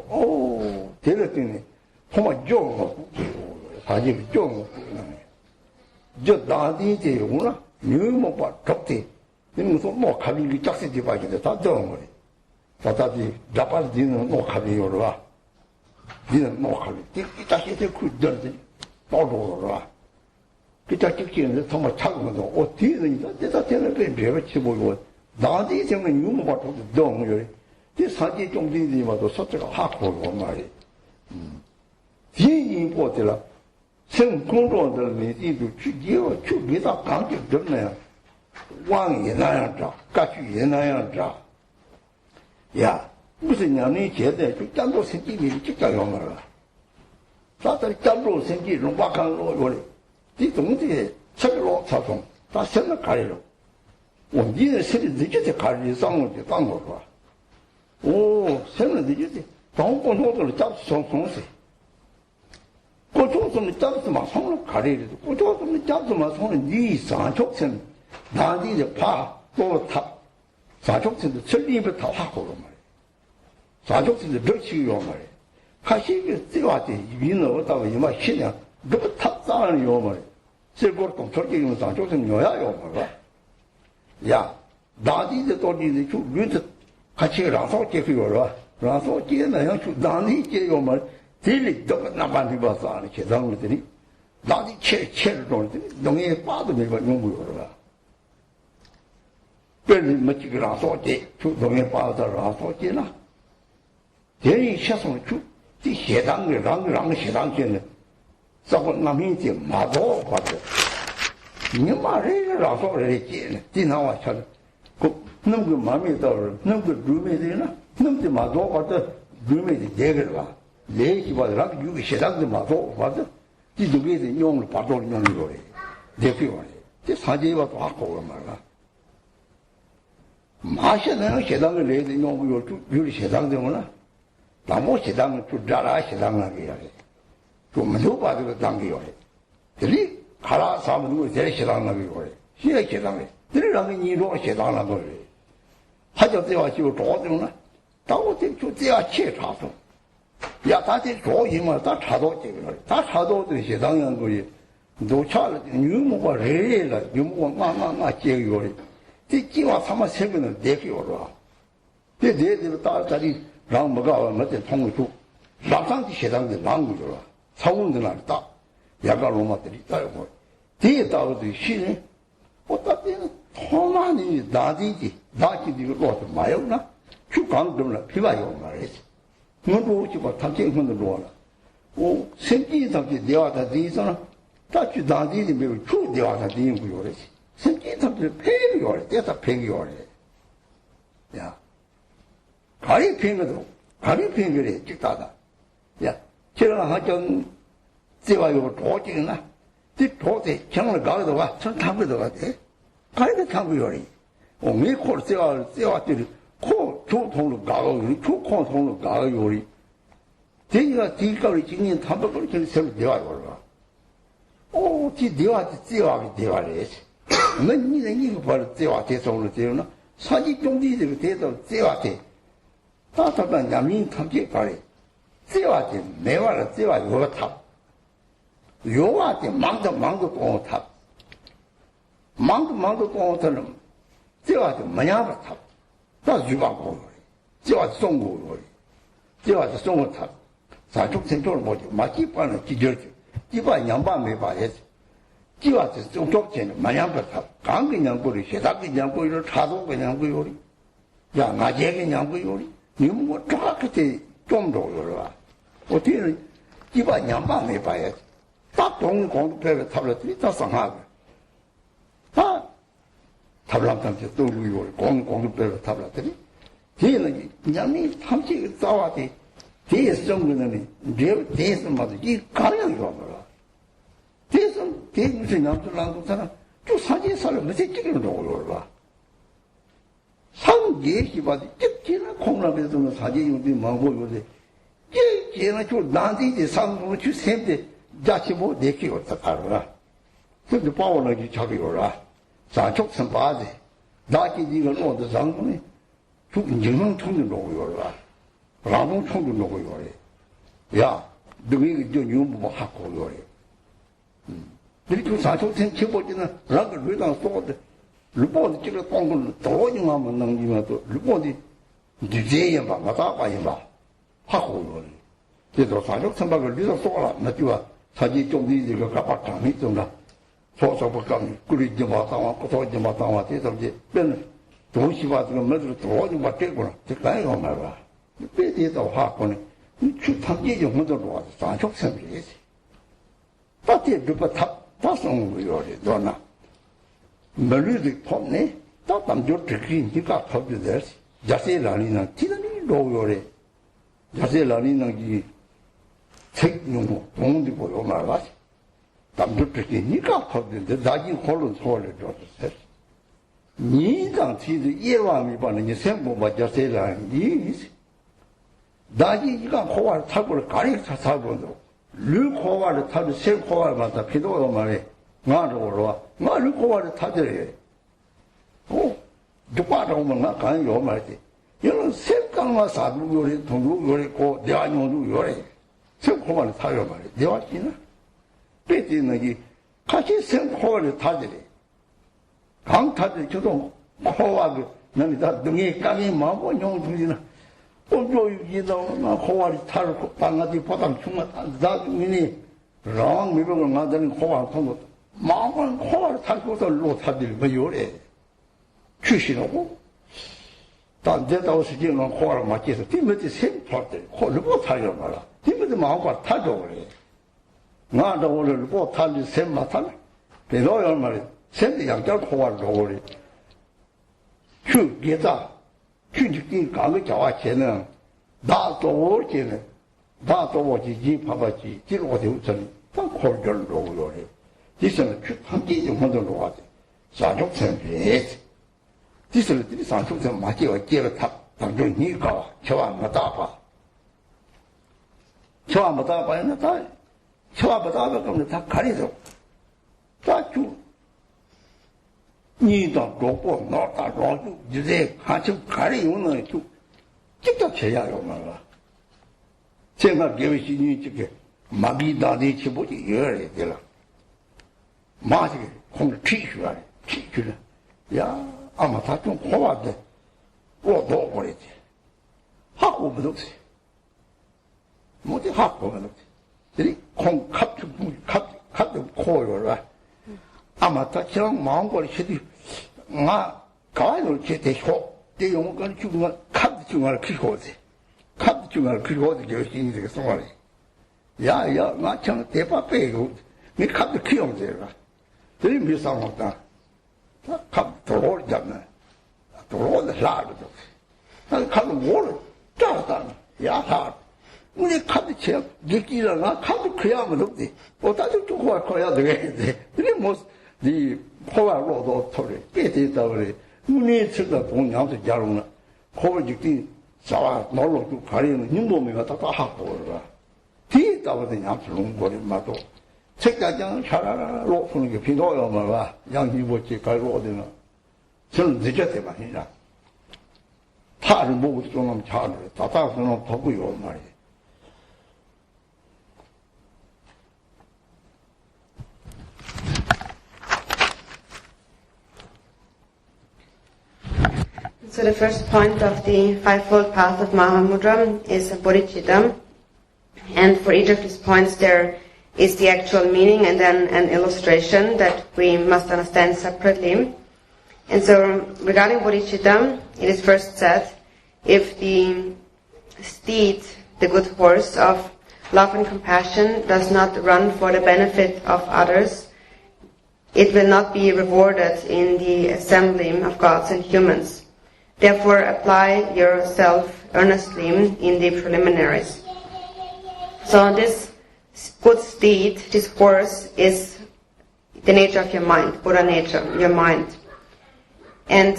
데렸더니 정말 좋은 사실 좋은 저 나한테 오나 너무 봐 덥대 이러면서 뭐 가비기 짝새지 봐야겠다 다 좋은 거래 다다지 자빠서 니는 뭐 가비요로 와 니는 뭐 가비 이 짝새지 그 전지 또로 와 그 짝새지는 정말 차가면서 뒤에는 내가 되는 게 내가 치보고 나한테 때문에 너무 봐 덥대 좋은 거래 이 사지 좀 봐도 서쪽가 하고 말이 뒤에 보더라. 생공로들이 이도 주기요 주기다 강적 됐네. 왕이 나야자, 가주에 나야자. 야, 무슨 년이 제대 그 짬도 생기기 찍자요 말아. 다들 짬도 생기는 와칸로 요리. 이 동지에 책으로 사송. 다 생각 가리로. 니네 세리 늦게 가리 쌍을 땅 먹어. 생을 늦게 동공 호들을 잡수 송송세. 고조선을 잡으면 손을 가리래도 고조선을 잡으면 손을 니 사촉선 나디에 또 탑 사촉선도 천리입에 다 하고 말이야. 사촉선도 벽치기요 말이야. 가시기 쓰여왔지 위는 없다고 이마 시냐 너 탑사는 요 말이야. 실고로 동철기는 사촉선 요야요 말이야. 야 나디에 또 니네 주 위에 같이 라소 깨기요라 라소 깨나 형 나디 깨요 말이야. 딜리 또 나만 해봐서 안 해. 당근들이 나디 체를 돌더니 농에 빠도 내가 용부요라. 별이 멋지게 라소지, 주동에 빠져 라소지나. 대리 시선 주, 이 해당의 랑 해당되는, 저거 남인지 마도 같아. 이 말이 라소를 했지. 디나와 참, 너무 마음에 들어, 너무 rum에 되나? 너무 마도 같아. rum에 되게 봐. 내 기반이라 유기 해당도 마도 같아. 이 두개의 용을 받도록 용이 거래. 대표가. 제 사제와 또 하고 말이야. 마셔는 해당을 내야 되는 용을 유리 해당되거나, 나무 해당을 좀 잘라 해당하게 해야 돼. 좀 넣어봐도 당겨야 해. 들이 가라 사면 거 제일 해당하게 그래. 시에 해당해. 들이라면 이로 해당하게 그래. 하자 때와 지고 도와주나? 다고 때 때와 치에 차서. 야, 다들 조이면 다 차도 되거든. 다 차도들이 해당한 거지. 노차를, 유무가 레레라, 유무가 마마마 제기거리. 띠끼와 사마 세면은 내기거라. 내대로 따라다리, 랑 뭐가, 맞대, 통을 주. 락상지 해당된 랑구더라. 사원들한테 딱, 야간 로마들이 따르고. 뒤에 따르더니 시네. 어따 때는 토만이 나디지. 나지디 로도 마요나? 주강들나 피가요 말이지. 너도 오지마, 탐쟁이분들 로와라. 오, 생기 탐지 내와다 뒤에서는 다치 나디지 매우 추 내와다 뒤에 그러지. 생기 탐지 폐기 요래. 때다 폐기 요래. 야. 가리 팽거도, 가리 팽거래, 찍다다. 야, 제가 하정, 제가 이거 도지나? 이 도대, 정을 가도 와, 전 탐거도 가대. 가리도 탐거 요래. 왜 코를 쎄왔더니, 코, 조통로 가고, 조코 통로 가고 요리. 대기가 뒤가리 찍는 탐박을 저기 새로 대화를 걸어봐. 오, 뒤 대화지, 쎄와게 대화를 했지. 넌 니네 이거 바로 쎄와 대성으로 되나? 사지 종디들이 대서 쎄와 대. 따뜻한 야민 탐지 가리. 쎄와 대, 매화를 쎄와 요가 탑. 요가 대, 망도 똥을 탑. 망도 똥을 타는 쎄와 대, 뭐냐바 탑. 다 유방고 요리. 쎄와 송고 요리. 쎄와 송고 탑. 사축 생존을 보지. 마치빠는 기절지. 기빠 양반 매봐야지. 기와서 쪽쪽제는 마냥바 탑. 강근 양보리, 해닥근 양보리를 차도근 양보 요리. 야, 나제근 양보 요리. 니는 뭐, 똑같이 좀 더 요리와. 어떻게는 기빠 양반 매봐야지. 딱 공동배를 탑렸더니 다 상하고. 다 탑람탐지 또 요리. 공동배를 탑렸더니. 뒤에는 양이 탐지 싸워지. 대에서 정부는, 대에서마다 이 가량이 와버려. 대에서 남들랑도 사람, 쭉 사지에 살을 몇세 찍기는 오고 와. 상계시 봐도, 찍기나 콩나베서는 사지에 용들이 많고 요새, 찍기나 쭉 나한테 이제 상공을 쭉 샘때, 자치 뭐 내키고 다 가라. 근데 빠오나기 자기 오라. 사촉선 봐지. 나기 니가 놓아도 상공에, 쭉 인정성 통도 오고 와. 라봉 총도 놓고 요래. 야, 너가 이거 저 유무뭐 하고 요래. 이렇게 사초생 쳐보지는 락을 위당 쏘거든. 르보드 찍어 똥을 도중하면 넘기면 또 르보드 니제에 봐, 마다 봐야 봐. 하고 요래. 그래서 사초생박을 위당 쏘거라. 나지와 사지 좀 니들가 깜빡함이 있던가. 소소박감이 끓이지 마다와 꼬소지 마다와 돼서 이제 뺀 도시 받으면 뭐들 도중 받겠구나. 그까이가 말봐. 빼대다 화권에 추탐지 용도로 와서 산촉생이지. 빠띠에 누가 다 쏘는 거 요래, 너나. 머리를 폼네, 다 담조 듣기, 니가 탑도 되지. 자세라니는 티나니 로요래. 자세라니는 이 책용고, 동원도 보여 말아가지. 담조 듣기, 니가 탑도 돼. 나중에 홀로 소리를 줬어. 니당 티도 예왕이 받는 이 생보마 자세라니, 나지 이가 호화를 타고를 가리를 타고도 르 호화를 타도 세 호화마다 피도가 말해 나를 올라와 나르 호화를 타더래. 오, 누가라고 하면 나 가는 요 말이지. 이런 색강과 사두 요래 동두 요래 고 대안용도 요래 세 호화를 타요 말이야. 내왔지나 빼지는 이 같이 세 호화를 타더래. 강 타더래 저도 호화를 나는 다 등에 깡이 마고 용 중지나 꼼조이기도 호화를 타고 땅가지 보당 충만 나중에 랑 미병을 만드는 호화 통도 마음은 호화를 타고서 로 타들 뭐 요래. 출신하고 단대다고 시기는 호를 맞게서 뒤면에 샘플들 호를 못 타려 말아. 뒤면에 마음과 타죠 그래. 나도 오늘 못 탈리 샘 맞다네. 배로요 말이 샘의 양절 호를 놓으리. 주게다 주직이 가게 자와 쟤는 나도 쟤는 나도 오지 봐봐지 뒤로 어디 우선 딱 호를 놓으려. 이제는 한기 좀 만들어 놓아야 돼. 사족선비. 디스를 산속선 맞지와 깨가 탑 당중 니가 저와 맞다봐. 저와 맞다봐야 다 저와 맞다봐 그러면 다 가리죠. 다주 니도 로고 너다 로고 이제 같이 가리우는 주 직접 제야요 말아. 제가 계획이 이렇게 마비다니 치보지 열어야 되라. 마지게 공을 튀주라. 튀주라. 야 아마 다 좀 고맙대. 너 버리지. 하고 버렸지. 뭐지 하고 버렸지. 이 콩 갑주 코요라. 아마 다 저랑 마음거리 시디 나 가을 제대쇼 내 용건 주가 카드 중을 키고지. 카드 중을 키고지 교신이 되게 송아리. 야야 나참 대파 빼고 네 카드 키우면 되라. 이 미상 없다. 갑 돌아오잖아. 돌아오는 라도. 난 카드 뭐를 짜다. 야사. 우리 카드 체 느끼잖아. 카드 그야만 없지. 어따지 또 거야 되겠는데. 이게 뭐네 포화로도 토리 깨졌다 그래. 우리 측다 동양도 자루나. 거기 직디 자와 놀러 좀 가리는 인도미가 다 하고 그러라. 뒤에 따거든 양수롱 거리 마도. 책자장 차라라 로프는 게 비도요 말아. 양지보지 갈고 어디나. 저는 늦었대 말이야. 타를 보고 좀 차를 따다서는 보고요 말이야. So the first point of the Fivefold Path of Mahamudra is Bodhicitta. And for each of these points there is the actual meaning and then an illustration that we must understand separately. And so regarding Bodhicitta, it is first said, if the steed, the good horse of love and compassion, does not run for the benefit of others, it will not be rewarded in the assembly of gods and humans. Therefore, apply yourself earnestly in the preliminaries. So this good steed, this horse, is the nature of your mind, Buddha nature, your mind. And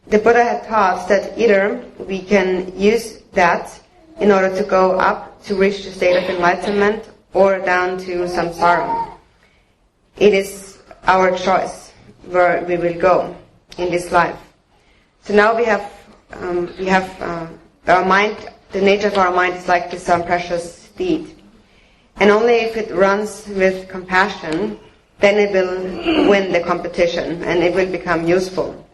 the Buddha had taught that either we can use that in order to go up to reach the state of enlightenment or down to samsara. It is our choice where we will go in this life. So now we have our mind. The nature of our mind is like this precious steed, and only if it runs with compassion, then it will win the competition and it will become useful.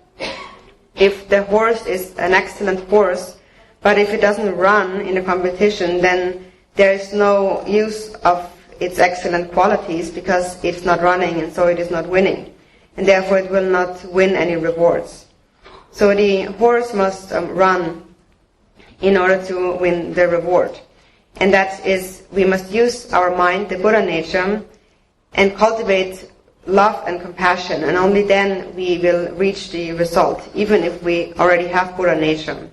If the horse is an excellent horse, but if it doesn't run in a competition, then there is no use of its excellent qualities because it's not running and so it is not winning, and therefore it will not win any rewards. So the horse must run in order to win the reward. And that is, we must use our mind, the Buddha nature, and cultivate love and compassion, and only then we will reach the result, even if we already have Buddha nature.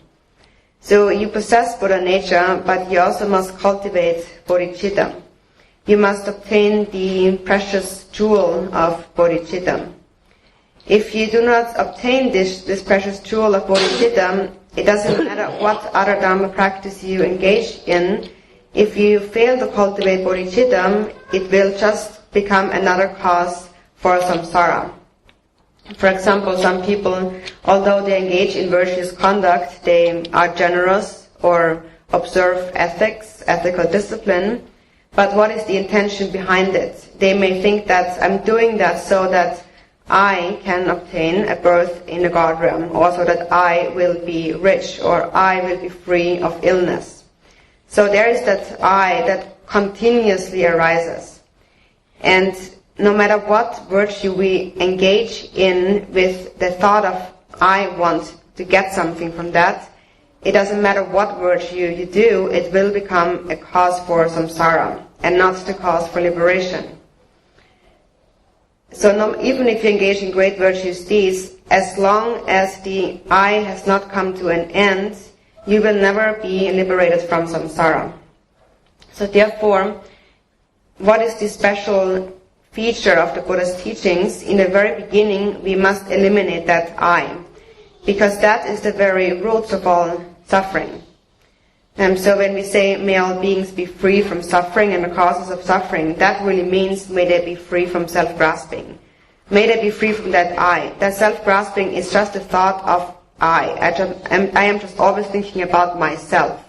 So you possess Buddha nature, but you also must cultivate Bodhicitta. You must obtain the precious jewel of Bodhicitta. If you do not obtain this precious jewel of Bodhicitta, it doesn't matter what other Dharma practice you engage in. If you fail to cultivate Bodhicitta, it will just become another cause for samsara. For example, some people, although they engage in virtuous conduct, they are generous or observe ethics, ethical discipline, but what is the intention behind it? They may think that I'm doing that so that I can obtain a birth in the God realm, or so that I will be rich, or I will be free of illness. So there is that I that continuously arises. And no matter what virtue we engage in with the thought of I want to get something from that, it doesn't matter what virtue you do, it will become a cause for samsara and not the cause for liberation. So even if you engage in great virtuous deeds, as long as the I has not come to an end, you will never be liberated from samsara. So therefore, what is the special feature of the Buddha's teachings? In the very beginning, we must eliminate that I, because that is the very roots of all suffering. So when we say, may all beings be free from suffering and the causes of suffering, that really means may they be free from self-grasping. May they be free from that I. That self-grasping is just a thought of I am just always thinking about myself.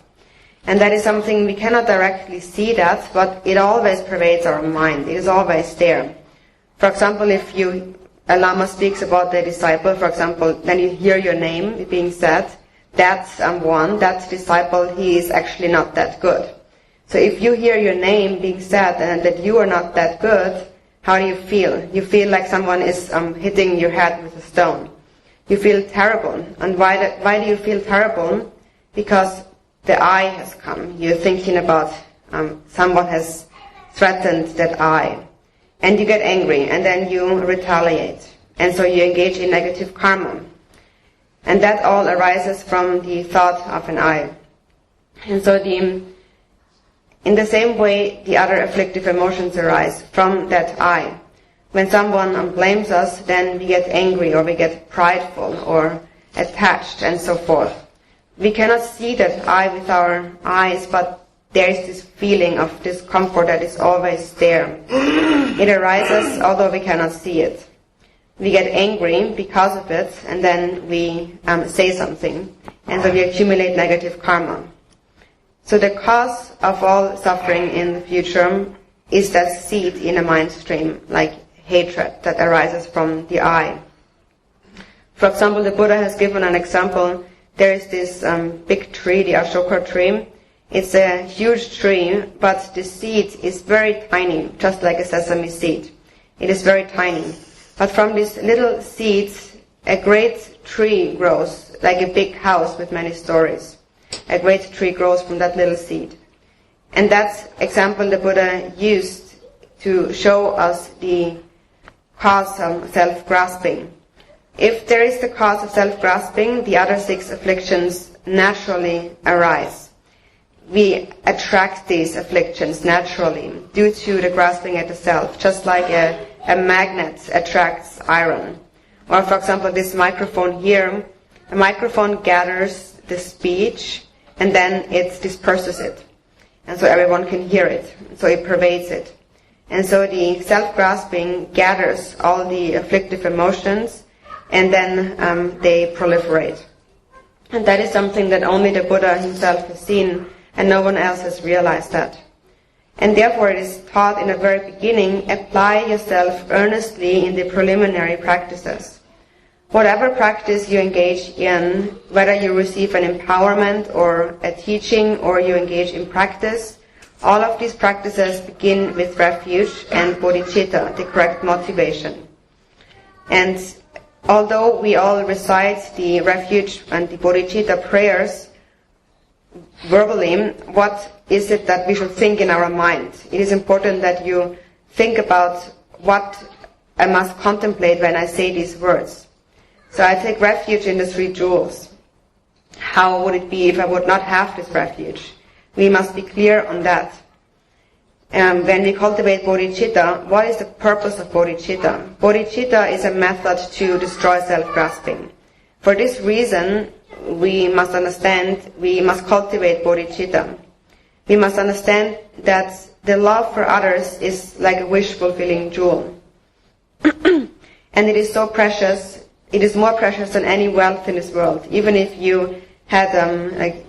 And that is something we cannot directly see that, but it always pervades our mind. It is always there. For example, if a Lama speaks about the disciple, for example, then you hear your name being said, that disciple, he is actually not that good. So if you hear your name being said and that you are not that good, how do you feel? You feel like someone is hitting your head with a stone. You feel terrible. And why do you feel terrible? Because the I has come. You're thinking about someone has threatened that I. And you get angry, and then you retaliate. And so you engage in negative karma. And that all arises from the thought of an I. And so in the same way, the other afflictive emotions arise from that I. When someone blames us, then we get angry, or we get prideful, or attached, and so forth. We cannot see that I with our eyes, but there is this feeling of discomfort that is always there. It arises, although we cannot see it. We get angry because of it, and then we say something, and so we accumulate negative karma. So the cause of all suffering in the future is that seed in a mind stream, like hatred that arises from the I. For example, the Buddha has given an example. There is this big tree, the Ashoka tree. It's a huge tree, but the seed is very tiny, just like a sesame seed. It is very tiny. But from these little seeds, a great tree grows, like a big house with many stories. A great tree grows from that little seed. And that example the Buddha used to show us the cause of self-grasping. If there is the cause of self-grasping, the other 6 afflictions naturally arise. We attract these afflictions naturally due to the grasping at the self, just like a magnet attracts iron. Or for example, this microphone here, a microphone gathers the speech and then it disperses it. And so everyone can hear it. So it pervades it. And so the self-grasping gathers all the afflictive emotions and then they proliferate. And that is something that only the Buddha himself has seen and no one else has realized that. And therefore it is taught in the very beginning, apply yourself earnestly in the preliminary practices. Whatever practice you engage in, whether you receive an empowerment or a teaching or you engage in practice, all of these practices begin with refuge and bodhicitta, the correct motivation. And although we all recite the refuge and the bodhicitta prayers verbally, what is it that we should think in our mind? It is important that you think about what I must contemplate when I say these words. So I take refuge in the 3 jewels. How would it be if I would not have this refuge? We must be clear on that. When we cultivate bodhicitta, what is the purpose of bodhicitta? Bodhicitta is a method to destroy self-grasping. For this reason, we must understand, we must cultivate bodhicitta. We must understand that the love for others is like a wish-fulfilling jewel. And it is so precious, it is more precious than any wealth in this world. Even if you had like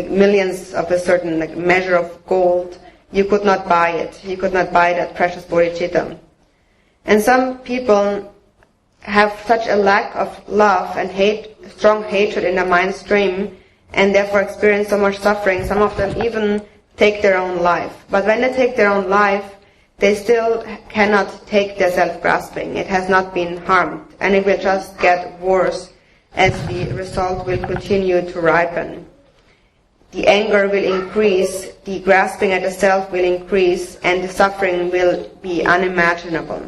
millions of a certain measure of gold, you could not buy it. You could not buy that precious bodhicitta. And some people have such a lack of love and strong hatred in their mind stream, and therefore experience so much suffering. Some of them even take their own life. But when they take their own life, they still cannot take their self-grasping. It has not been harmed, and it will just get worse as the result will continue to ripen. The anger will increase, the grasping at the self will increase, and the suffering will be unimaginable.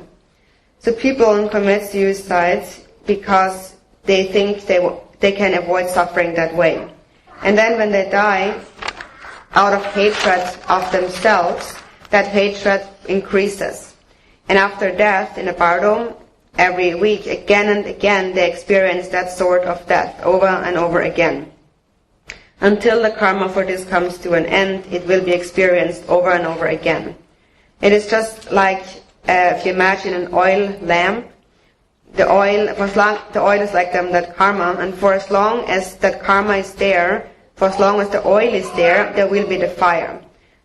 So people commit suicide because they think they can avoid suffering that way. And then when they die, out of hatred of themselves, that hatred increases. And after death in a bardo, every week, again and again, they experience that sort of death over and over again. Until the karma for this comes to an end, it will be experienced over and over again. It is just like if you imagine an oil lamp. The oil is like that karma, and for as long as that karma is there, for as long as the oil is there, there will be the fire.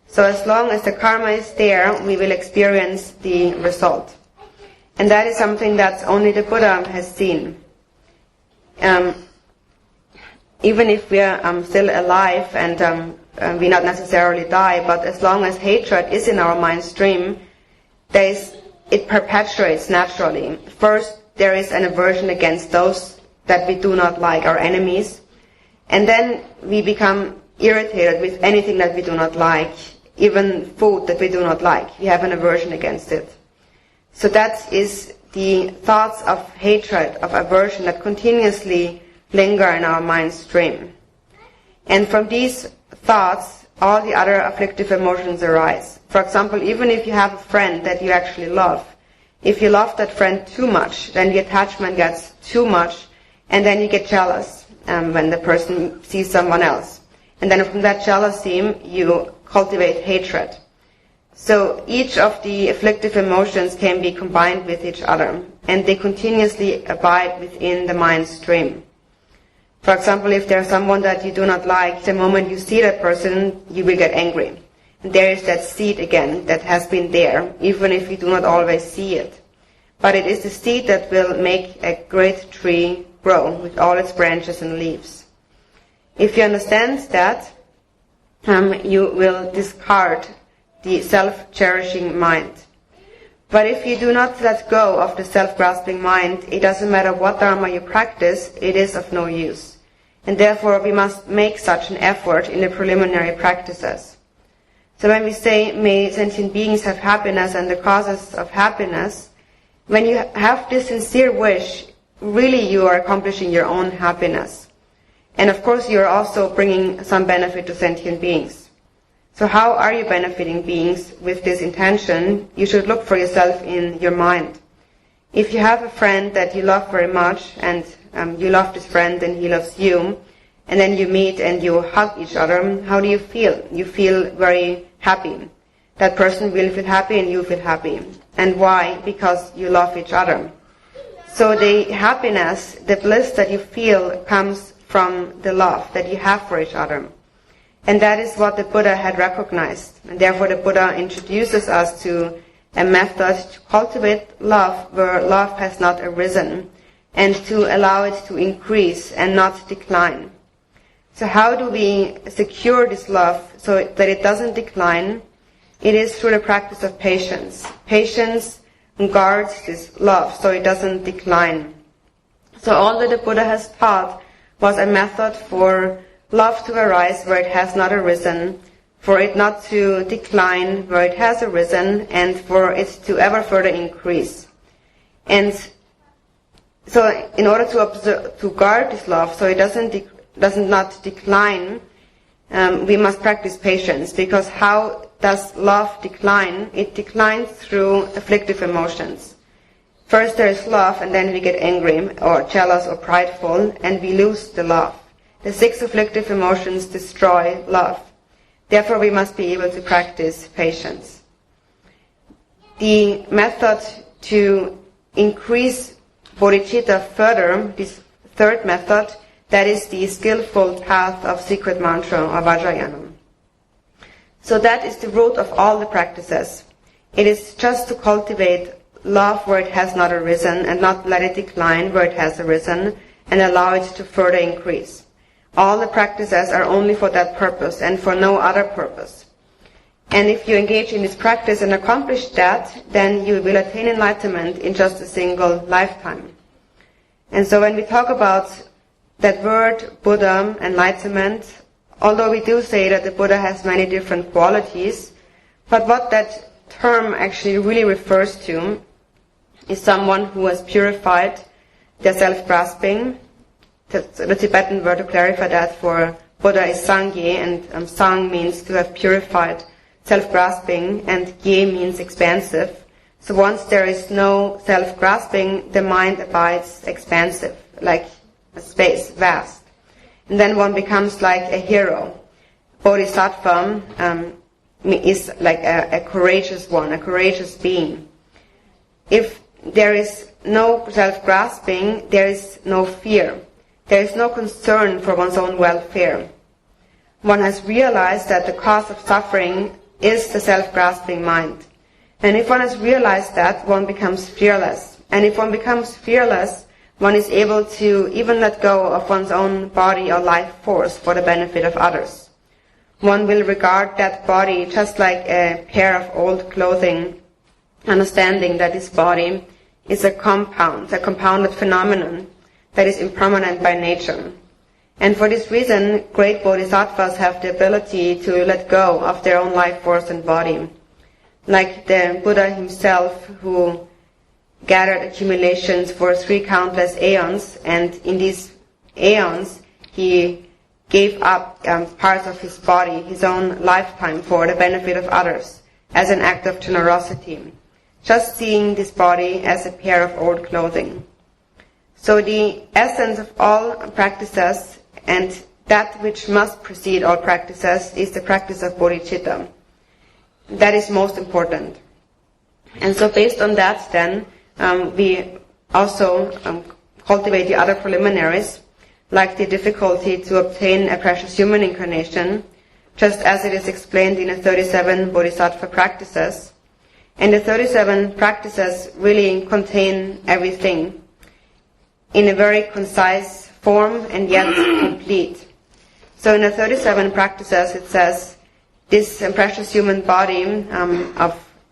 So as long as the karma is there, we will experience the result. And that is something that only the Buddha has seen. Even if we are still alive and we not necessarily die, but as long as hatred is in our mind stream, it perpetuates naturally. First, there is an aversion against those that we do not like, our enemies. And then we become irritated with anything that we do not like, even food that we do not like. We have an aversion against it. So that is the thoughts of hatred, of aversion that continuously linger in our mind stream. And from these thoughts, all the other afflictive emotions arise. For example, even if you have a friend that you actually love, if you love that friend too much, then the attachment gets too much, and then you get jealous when the person sees someone else. And then from that jealousy, you cultivate hatred. So each of the afflictive emotions can be combined with each other, and they continuously abide within the mind stream. For example, if there's someone that you do not like, the moment you see that person, you will get angry. And there is that seed again that has been there, even if you do not always see it. But it is the seed that will make a great tree grow with all its branches and leaves. If you understand that, you will discard the self-cherishing mind. But if you do not let go of the self-grasping mind, it doesn't matter what dharma you practice, it is of no use. And therefore we must make such an effort in the preliminary practices. So when we say, may sentient beings have happiness and the causes of happiness, when you have this sincere wish, really you are accomplishing your own happiness. And of course you are also bringing some benefit to sentient beings. So how are you benefiting beings with this intention? You should look for yourself in your mind. If you have a friend that you love very much, and you love this friend and he loves you, and then you meet and you hug each other, how do you feel? You feel very happy. That person will feel happy and you feel happy. And why? Because you love each other. So the happiness, the bliss that you feel comes from the love that you have for each other. And that is what the Buddha had recognized. And therefore the Buddha introduces us to a method to cultivate love where love has not arisen, and to allow it to increase and not decline. So how do we secure this love so that it doesn't decline? It is through the practice of patience. Patience guards this love so it doesn't decline. So all that the Buddha has taught was a method for love to arise where it has not arisen, for it not to decline where it has arisen, and for it to ever further increase. And so in order to guard this love so it does not decline, we must practice patience, because how does love decline? It declines through afflictive emotions. First there is love, and then we get angry or jealous or prideful, and we lose the love. The 6 afflictive emotions destroy love. Therefore we must be able to practice patience. The method to increase bodhicitta further, this third method, that is the skillful path of secret mantra or Vajrayana. So that is the root of all the practices. It is just to cultivate love where it has not arisen, and not let it decline where it has arisen, and allow it to further increase. All the practices are only for that purpose and for no other purpose. And if you engage in this practice and accomplish that, then you will attain enlightenment in just a single lifetime. And so when we talk about that word, Buddha, enlightenment, although we do say that the Buddha has many different qualities, but what that term actually really refers to is someone who has purified their self-grasping. The Tibetan word to clarify that for Buddha is Sangye, and Sang means to have purified self-grasping, and Ye means expansive. So once there is no self-grasping, the mind abides expansive, like a space, vast. And then one becomes like a hero. Bodhisattva is like a courageous one, a courageous being. If there is no self-grasping, there is no fear. There is no concern for one's own welfare. One has realized that the cause of suffering is the self-grasping mind. And if one has realized that, one becomes fearless. And if one becomes fearless, one is able to even let go of one's own body or life force for the benefit of others. One will regard that body just like a pair of old clothing, understanding that this body is a compounded phenomenon that is impermanent by nature. And for this reason, great bodhisattvas have the ability to let go of their own life force and body. Like the Buddha himself, who gathered accumulations for 3 countless aeons, and in these aeons he gave up parts of his body, his own lifetime, for the benefit of others, as an act of generosity, just seeing this body as a pair of old clothing. So the essence of all practices, and that which must precede all practices, is the practice of bodhicitta. That is most important. And so based on that then, we also cultivate the other preliminaries, like the difficulty to obtain a precious human incarnation, just as it is explained in the 37 bodhisattva practices. And the 37 practices really contain everything in a very concise form and yet complete. So in the 37 practices it says, this precious human body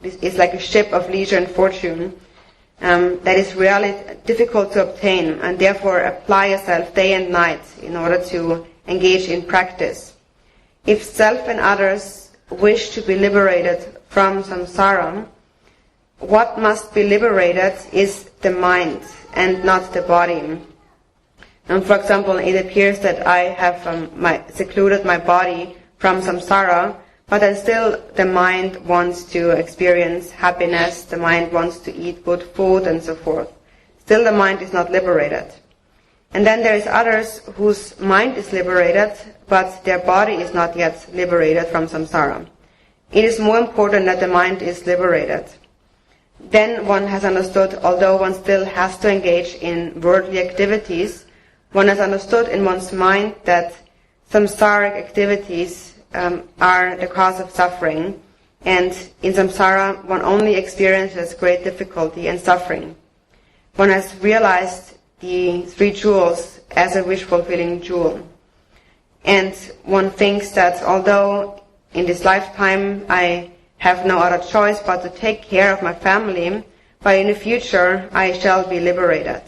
is like a ship of leisure and fortune that is really difficult to obtain, and therefore apply yourself day and night in order to engage in practice. If self and others wish to be liberated from samsara, what must be liberated is the mind and not the body. For example, it appears that I have secluded my body from samsara, but then still the mind wants to experience happiness, the mind wants to eat good food and so forth. Still the mind is not liberated. And then there is others whose mind is liberated, but their body is not yet liberated from samsara. It is more important that the mind is liberated. Then one has understood, although one still has to engage in worldly activities, one has understood in one's mind that samsaric activities are the cause of suffering, and in samsara one only experiences great difficulty and suffering. One has realized the 3 jewels as a wish-fulfilling jewel. And one thinks that although in this lifetime I have no other choice but to take care of my family, but in the future I shall be liberated.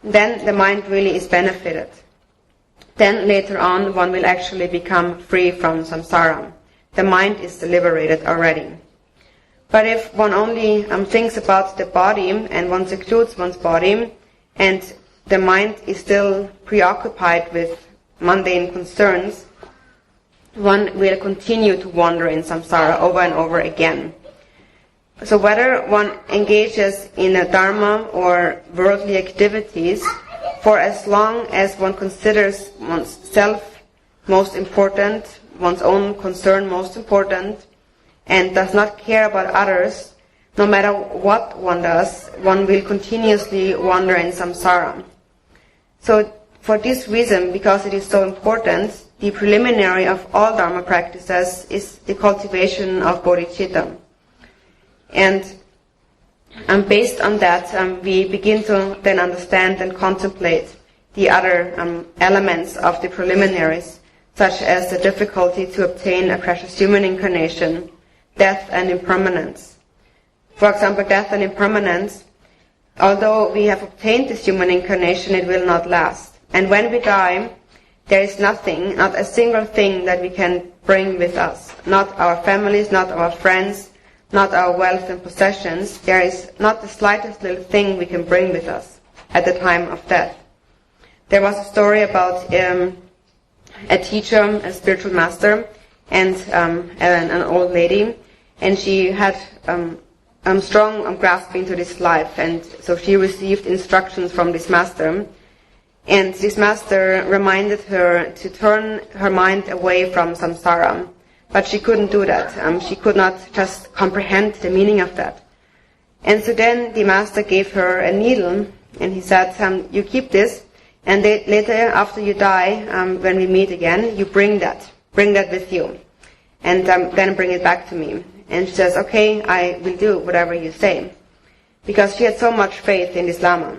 Then the mind really is benefited. Then later on one will actually become free from samsara. The mind is liberated already. But if one only thinks about the body and one secludes one's body, and the mind is still preoccupied with mundane concerns, one will continue to wander in samsara over and over again. So whether one engages in a dharma or worldly activities, for as long as one considers one's self most important, one's own concern most important, and does not care about others, no matter what one does, one will continuously wander in samsara. So for this reason, because it is so important, the preliminary of all dharma practices is the cultivation of bodhicitta. And based on that, we begin to then understand and contemplate the other elements of the preliminaries, such as the difficulty to obtain a precious human incarnation, death and impermanence. For example, death and impermanence, although we have obtained this human incarnation, it will not last. And when we die, there is nothing, not a single thing that we can bring with us. Not our families, not our friends, not our wealth and possessions. There is not the slightest little thing we can bring with us at the time of death. There was a story about a teacher, a spiritual master, and an old lady, and she had strong grasping to this life, and so she received instructions from this master, and this master reminded her to turn her mind away from samsara, but she couldn't do that. She could not just comprehend the meaning of that. And so then the master gave her a needle, and he said, you keep this, and later, after you die, when we meet again, you bring that with you, and then bring it back to me. And she says, okay, I will do whatever you say, because she had so much faith in this Lama.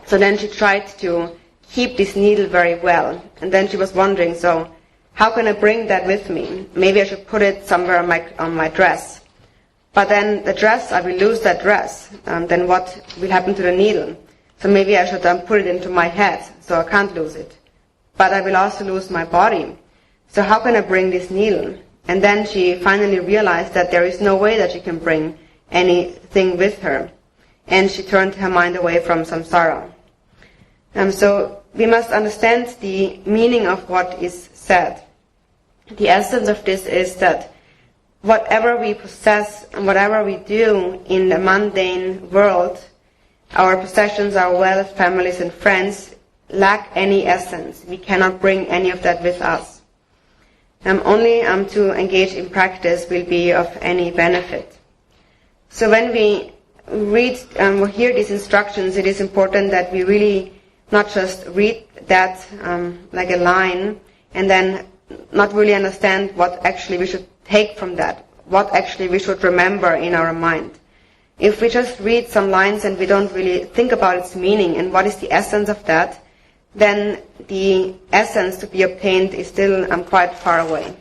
So then she tried to keep this needle very well, and then she was wondering, so how can I bring that with me? Maybe I should put it somewhere on my dress. But then the dress, I will lose that dress. Then what will happen to the needle? So maybe I should put it into my head, so I can't lose it. But I will also lose my body. So how can I bring this needle? And then she finally realized that there is no way that she can bring anything with her. And she turned her mind away from samsara. So we must understand the meaning of what is said. The essence of this is that whatever we possess and whatever we do in the mundane world, our possessions, our wealth, families and friends, lack any essence. We cannot bring any of that with us. Only to engage in practice will be of any benefit. So when we read or hear these instructions, it is important that we really not just read that like a line and then not really understand what actually we should take from that, what actually we should remember in our mind. If we just read some lines and we don't really think about its meaning and what is the essence of that, then the essence to be obtained is still quite far away.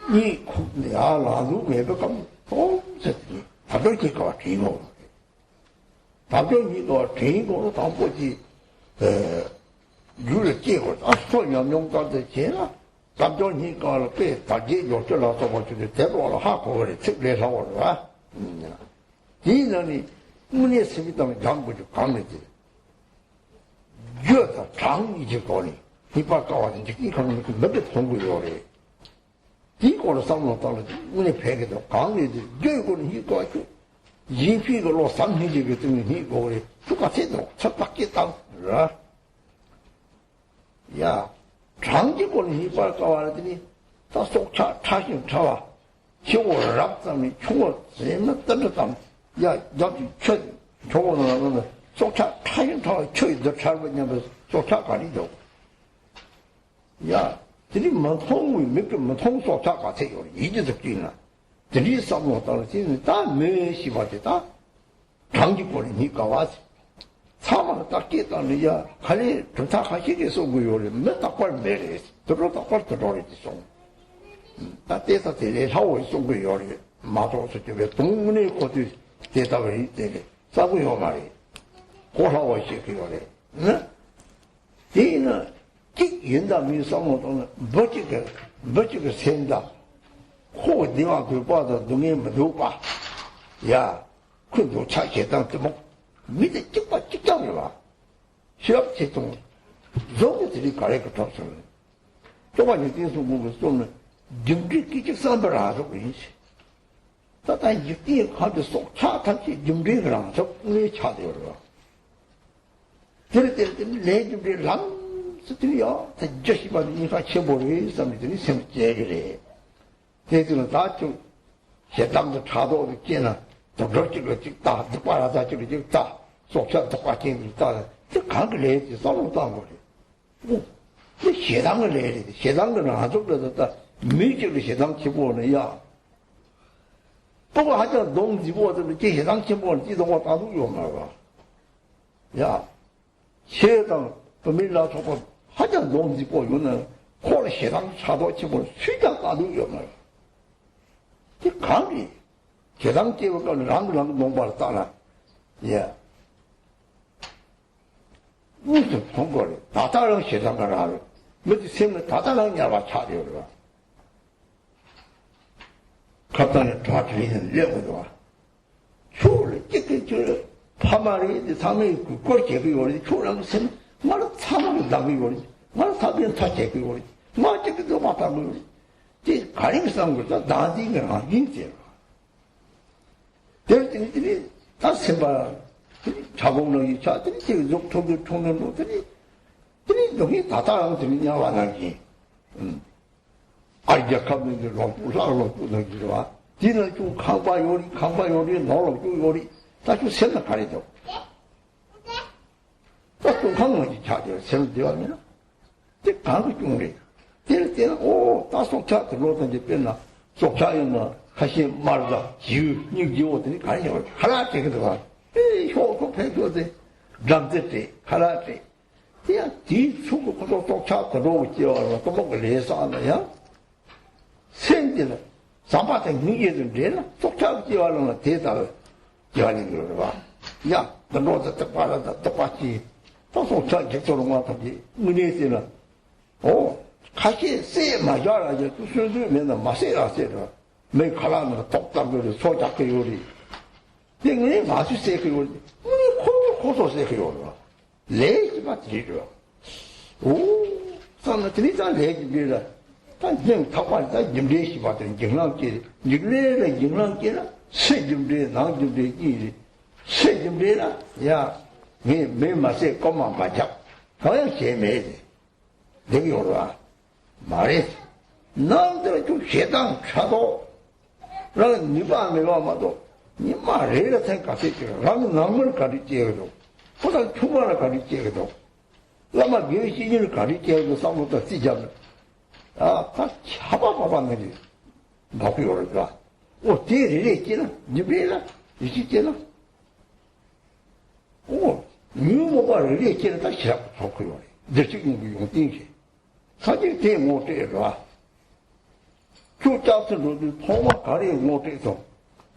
이 내가 나도 매번 또 답변이가 되고 답변이가 되고 답보지 유를 깨고 아소년 용가도 제가 답변이가 꽤 다지 요절라서 뭐지 대로로 하고 그래 특례서 와 이년이 문에 쓰기도 장부지 강매지 여다 장이지 거니 이바가 와서 이 가는 그 몇개 통구요래 이거로 싸우는 떨어지 문에 배게도 강의지 여기는 이거 아주 이피가로 삼히지게 되는 이거를 똑같이도 첫바퀴 땅라 야 장지권이 이빨 까와더니 다 속차 차심 차와 지고를 랍담이 총을 세면 떨어담 야 여기 쳐 저거는 속차 차심 차와 쳐이도 잘못냐면 속차 가리죠 야 들이 뭐 통이 몇 개만 통소 작가 돼요. 이제도 끼나. 들이 싸고 떨어지는 다 몇시 받다. 장기권이니까 와서 사망을 딱 깨다는 야 칼이 좋다 하시게 쏘고요. 몇 딱발 매래. 들어도 딱발 들어오리죠. 다 때서 되게 하고 쏘고요. 마도서 왜 동문에 거기 대답을 이때 싸고요 말이. 고사고 시키고래. 응? 이는 인담이 상호도는 멋지게 생다. 코 네가 그 봐도 눈에 못 봐. 야, 그 노차 계단 때 뭐 밑에 찍자면 봐. 시합 제동 저기들이 가래가 탔어요. 또한 이때서 보고 쏘면 정기 기적 선배를 하고 있지. 따다 이때 가도 속차 같이 정기를 하서 왜 차대요. 그럴 때 내주를 랑 스트리요. 저시반 이가 쳐보리 사람들이 생제그래. 대들은 다좀 해당도 차도 깨나 더 그렇게 찍다. 똑바라다 찍다. 속차 똑같이 있다. 这看个来就早弄当过的，这写堂个来的，写堂个哪种的的，没这个写堂起步那样。不过还叫东西过这个这写堂起步，记得我大都有嘛吧？呀，写堂都没拉出过，还叫东西过有呢，后来写堂差多起步，谁叫大都有嘛？这看的，写堂结果搞的啷个弄把它打了，也。무슨 통과를 다다른 세상을 하러 뭐지 생을 다다른 야와 차려라 갑자기 좌트리는 레고도 초를 찍게 저 파마리 상에 그걸 제비 오리 초랑 생 말을 사망을 나비 오리 말 사비는 다 제비 오리 말 제비도 맞다 오리 이 가림상 거다 나디가 아닌지 될 때들이 다 생바 자공력이 자들이 지금 욕통들 통는 것들이 여기 다다랑 들이냐 와나기 아이디어 감독들 로프라로 부르기로 와 뒤는 좀 강바 요리 놀러 좀 요리 다좀 생각하리죠 또 강원이 자들 새로 되어가면 તે કાંગ ચૂંડે તેને 오 따속차 들어오던지 뺐나 속차였나 다시 말하다 지우 니기오더니 가냐 하나 되거든 에 효고 배교대 잠들때 하나 돼 야, 뒤 수고 고소 속차 들어오지요 또 먹을 레사나야 생기는 삼바대 니게들 되나 속차 지와는 대다 지와는 거 봐. 야, 너도 똑바르다 똑같이 또 속차 객도로 왔더니 문제는 같이 세 맞아라 이제 술들면 마세라 세라 매 가라는 똑딱거리 소작거 요리 땡이 마시 세그 요리 우리 고소 세그 요리 레지 맞지죠 오 산나 드리자 레지 비라 단정 타관다 임레시 받은 정랑길 니레레 정랑길 세임레 나임레 이 세임레라 야매 마세 꼬마 맞아 그냥 재매지 여기 오라 말해 남들은 좀 세당 차도 나는 니가 내가 아마도 니 말해라 생각했지 나는 남을 가르치거든 보다 초반을 가르치거든 라마 미신을 가르치고 싸움부터 시작을 다 잡아봐봤는지 밥이 오르까 대리를 했지나 니베라 이시잖아 니모바를 했지나 다 시작 좋고요 저쪽은 용띵시 사실 대 못해서 주자들도 통화 가리 못해서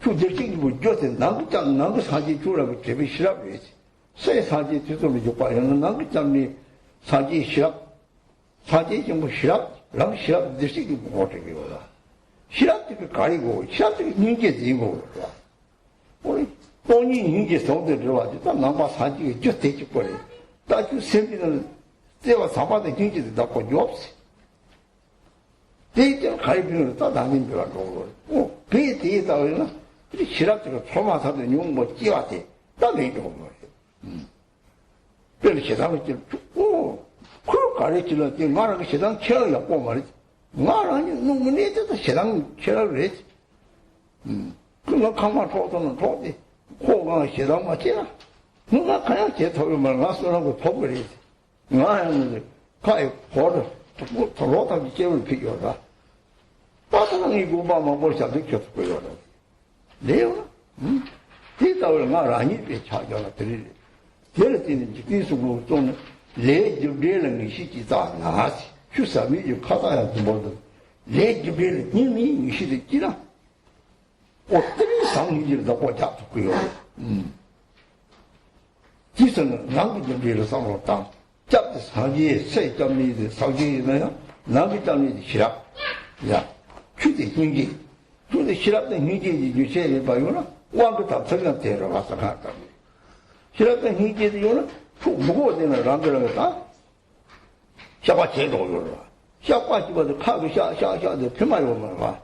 주저식이 뭐 저때 남극장 남극 사지 주라고 제비 시랍이지 새 사지 뒤돌이 줘봐요 남극장이 사지 시랍 사지 좀 시랍 랑 시랍 저식이 못해요 시랍이 가리고 시랍이 인게 되고 우리 돈이 인게 성대 들어와지 딱 남바 사지가 저 대지 버려 따주 생기는 때와 사바의 경제도 다 없어. 데이터 가입비는 다 다닌 거라 그러고. 배에 대해서 그러나 이 시락적으로 초마사도 용뭐 찌와대 다 내고 말이야. 그래서 세상을 죽고 그걸 가르치려 때 말하는 세상 체험이었고 말이지. 말하니 너무내 때도 세상 체험을 했지. 그거 강만 도도는 도대. 호강 세상 맞지나. 누가 그냥 제 토요만 나서라고 도버리지. 나는 가에 보러 돌아다니 깨울 필요가 빠따는 이거 봐만 벌써 느꼈고요. 내요? 대답을 말 아니 배 찾아라 드릴. 제일 때는 기술로 좀 레지벨은 시기다 나지. 휴사미지 가다야 뭐든 레지벨 님이 시기라. 어떻게 상의를 더 잡고요. 기술은 남기를 상으로 잡도 사기에 세점이 사기나요? 남기점이 시랍. 야, 휴대 hingi. 휴대 시랍된 hingi 유세에 봐요나. 왕그 답설가 데려와서 갔다. 시랍된 hingi도요나. 무거워 되는 랑그랑다. 샤과 제도요라. 샤과 집어도 카도 샤샤샤도 편마이 오면 와.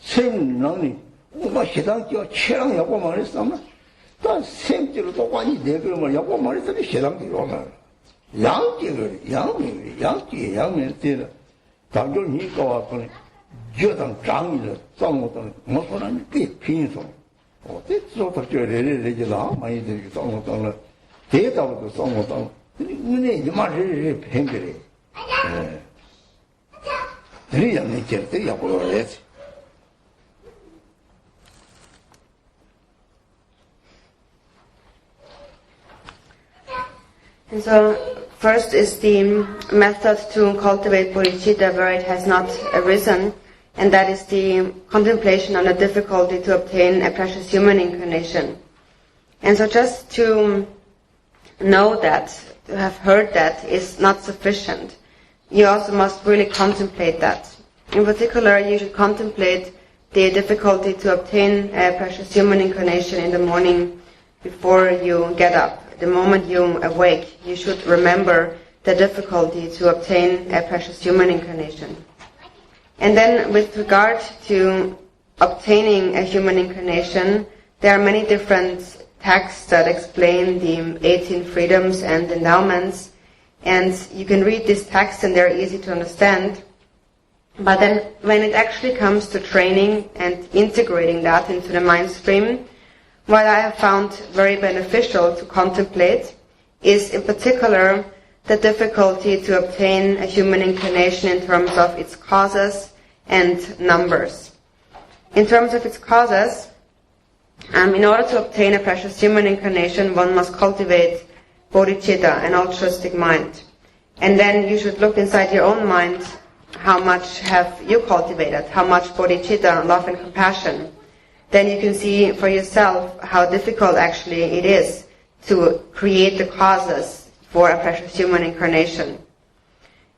생랑이 우마 시당기와 체랑 야고 말했으면 다 생지로 똑같이 내그러면 야고 말했더니 시당기 오면 양지에 때는 당장 니가 왔더니 저당 장이를 쌍못하는 못하는 꽤 빈소 어때 저도 저 레레레지라 많이 되게 쌍못하는 대답도 쌍못하는 눈에 이마를 팽그래. 들이 않는 길도 약으로 해야지. And so, first is the method to cultivate bodhicitta where it has not arisen, and that is the contemplation on the difficulty to obtain a precious human incarnation. And so just to know that, to have heard that, is not sufficient. You also must really contemplate that. In particular, you should contemplate the difficulty to obtain a precious human incarnation in the morning before you get up. The moment you awake, you should remember the difficulty to obtain a precious human incarnation. And then with regard to obtaining a human incarnation, there are many different texts that explain the 18 freedoms and endowments, and you can read these texts and they're easy to understand. But then when it actually comes to training and integrating that into the mind stream, what I have found very beneficial to contemplate is in particular the difficulty to obtain a human incarnation in terms of its causes and numbers. In terms of its causes, in order to obtain a precious human incarnation, one must cultivate bodhicitta, an altruistic mind. And then you should look inside your own mind, how much have you cultivated, how much bodhicitta, love and compassion. Then you can see for yourself how difficult actually it is to create the causes for a precious human incarnation.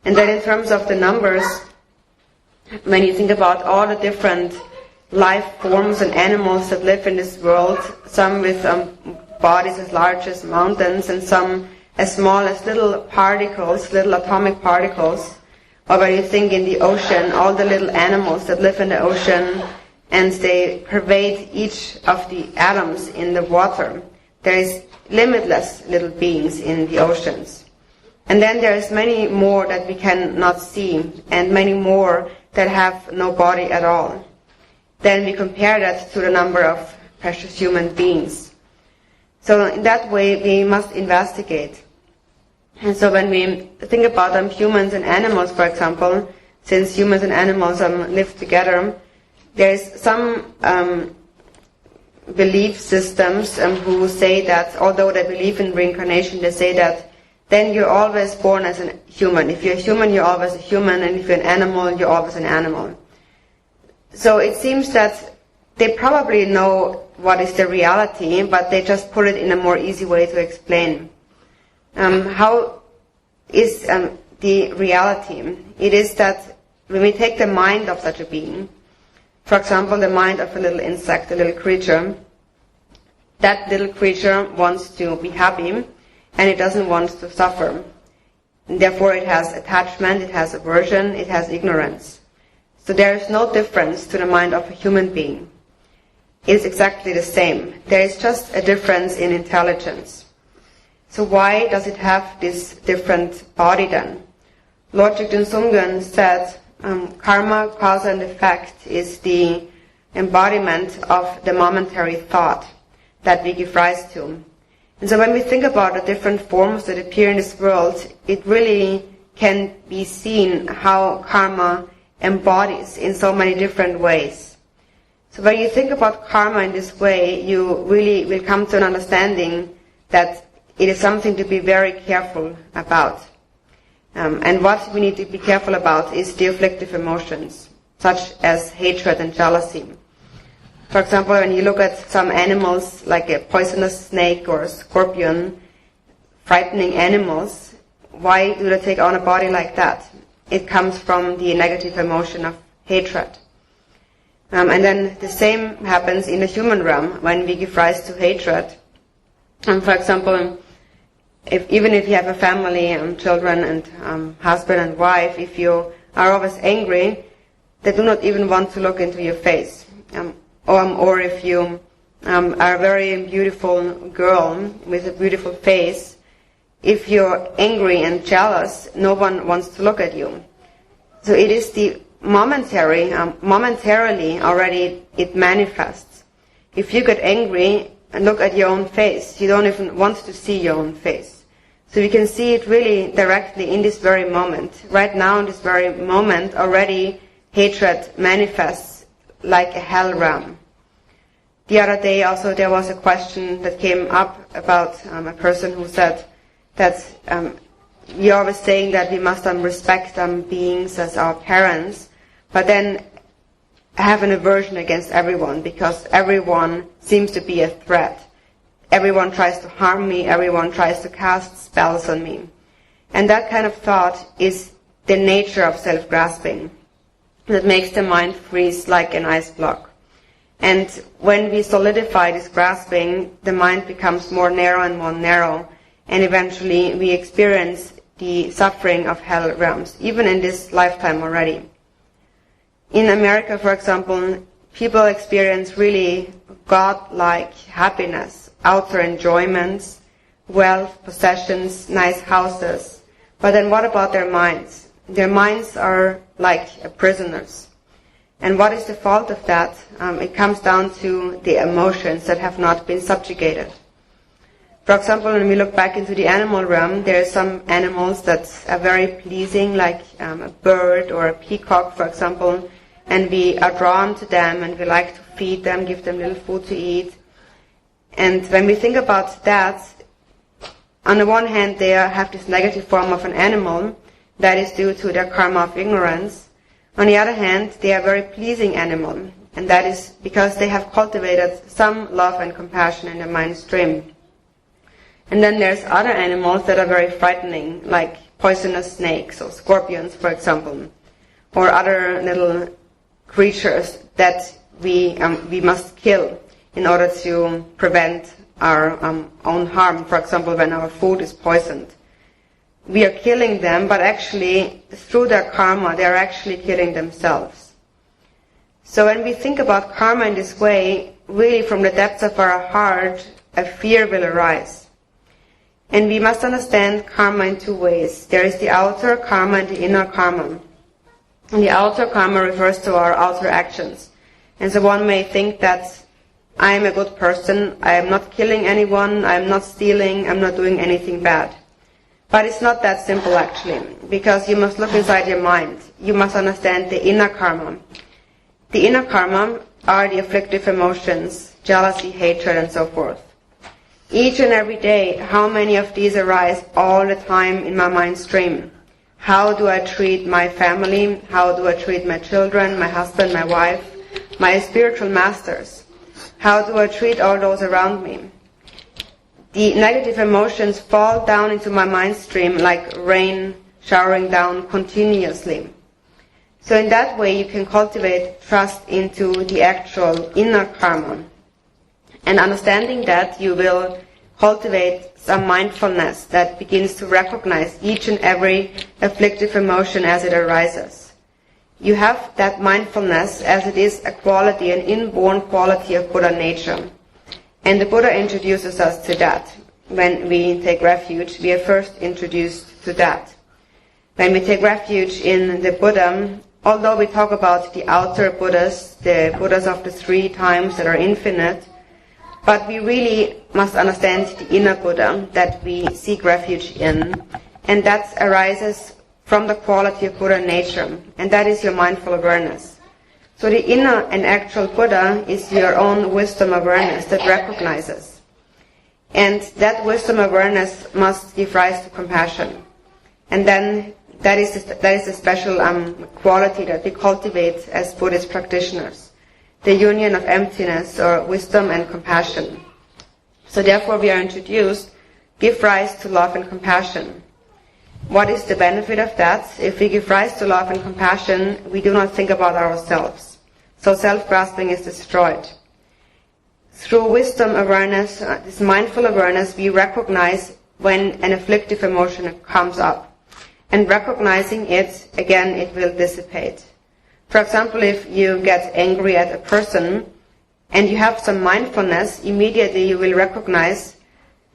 And then in terms of the numbers, when you think about all the different life forms and animals that live in this world, some with bodies as large as mountains and some as small as little particles, little atomic particles, or when you think in the ocean, all the little animals that live in the ocean, and they pervade each of the atoms in the water. There is limitless little beings in the oceans. And then there is many more that we cannot see, and many more that have no body at all. Then we compare that to the number of precious human beings. So in that way we must investigate. And so when we think about humans and animals, for example, since humans and animals live together, there is some belief systems who say that, although they believe in reincarnation, they say that then you're always born as a human. If you're a human, you're always a human, and if you're an animal, you're always an animal. So it seems that they probably know what is the reality, but they just put it in a more easy way to explain. How is the reality? It is that when we take the mind of such a being, for example, the mind of a little insect, a little creature, that little creature wants to be happy and it doesn't want to suffer. And therefore it has attachment, it has aversion, it has ignorance. So there is no difference to the mind of a human being. It is exactly the same. There is just a difference in intelligence. So why does it have this different body then? Lord Jigten Sumgön said, karma, cause and effect is the embodiment of the momentary thought that we give rise to. And so when we think about the different forms that appear in this world, it really can be seen how karma embodies in so many different ways. So when you think about karma in this way, you really will come to an understanding that it is something to be very careful about. And what we need to be careful about is the afflictive emotions, such as hatred and jealousy. For example, when you look at some animals, like a poisonous snake or a scorpion, frightening animals, why do they take on a body like that? It comes from the negative emotion of hatred. And then the same happens in the human realm when we give rise to hatred. For example, even if you have a family and children and husband and wife, if you are always angry, they do not even want to look into your face. Or if you are a very beautiful girl with a beautiful face, if you're angry and jealous, no one wants to look at you. So it is the momentarily already it manifests. If you get angry and look at your own face, you don't even want to see your own face. So we can see it really directly in this very moment. Right now, in this very moment, already hatred manifests like a hell realm. The other day also there was a question that came up about a person who said that we are always saying that we must respect beings as our parents, but then have an aversion against everyone because everyone seems to be a threat. Everyone tries to harm me, everyone tries to cast spells on me. And that kind of thought is the nature of self-grasping that makes the mind freeze like an ice block. And when we solidify this grasping, the mind becomes more narrow and more narrow, and eventually we experience the suffering of hell realms, even in this lifetime already. In America, for example, people experience really God-like happiness, outer enjoyments, wealth, possessions, nice houses. But then what about their minds? Their minds are like prisoners. And what is the fault of that? It comes down to the emotions that have not been subjugated. For example, when we look back into the animal realm, there are some animals that are very pleasing, like a bird or a peacock, for example, and we are drawn to them and we like to feed them, give them little food to eat. And when we think about that, on the one hand, they have this negative form of an animal that is due to their karma of ignorance. On the other hand, they are a very pleasing animal, and that is because they have cultivated some love and compassion in their mind stream. And then there's other animals that are very frightening, like poisonous snakes or scorpions, for example, or other little creatures that we must kill in order to prevent our own harm. For example, when our food is poisoned. We are killing them, but actually, through their karma, they are actually killing themselves. So when we think about karma in this way, really from the depths of our heart, a fear will arise. And we must understand karma in two ways. There is the outer karma and the inner karma. And the outer karma refers to our outer actions. And so one may think that I am a good person, I am not killing anyone, I am not stealing, I am not doing anything bad. But it's not that simple actually, because you must look inside your mind. You must understand the inner karma. The inner karma are the afflictive emotions, jealousy, hatred, and so forth. Each and every day, how many of these arise all the time in my mind stream? How do I treat my family? How do I treat my children, my husband, my wife, my spiritual masters? How do I treat all those around me? The negative emotions fall down into my mind stream like rain showering down continuously. So in that way you can cultivate trust into the actual inner karma. And understanding that, you will cultivate some mindfulness that begins to recognize each and every afflictive emotion as it arises. You have that mindfulness as it is a quality, an inborn quality of Buddha nature. And the Buddha introduces us to that. When we take refuge, we are first introduced to that. When we take refuge in the Buddha, although we talk about the outer Buddhas, the Buddhas of the 3 times that are infinite, but we really must understand the inner Buddha that we seek refuge in, and that arises from the quality of Buddha nature, and that is your mindful awareness. So the inner and actual Buddha is your own wisdom awareness that recognizes. And that wisdom awareness must give rise to compassion. And then that is a special quality that we cultivate as Buddhist practitioners. The union of emptiness or wisdom and compassion. So therefore we are introduced, give rise to love and compassion. What is the benefit of that? If we give rise to love and compassion, we do not think about ourselves. So self-grasping is destroyed. Through wisdom awareness, this mindful awareness, we recognize when an afflictive emotion comes up. And recognizing it, again, it will dissipate. For example, if you get angry at a person and you have some mindfulness, immediately you will recognize,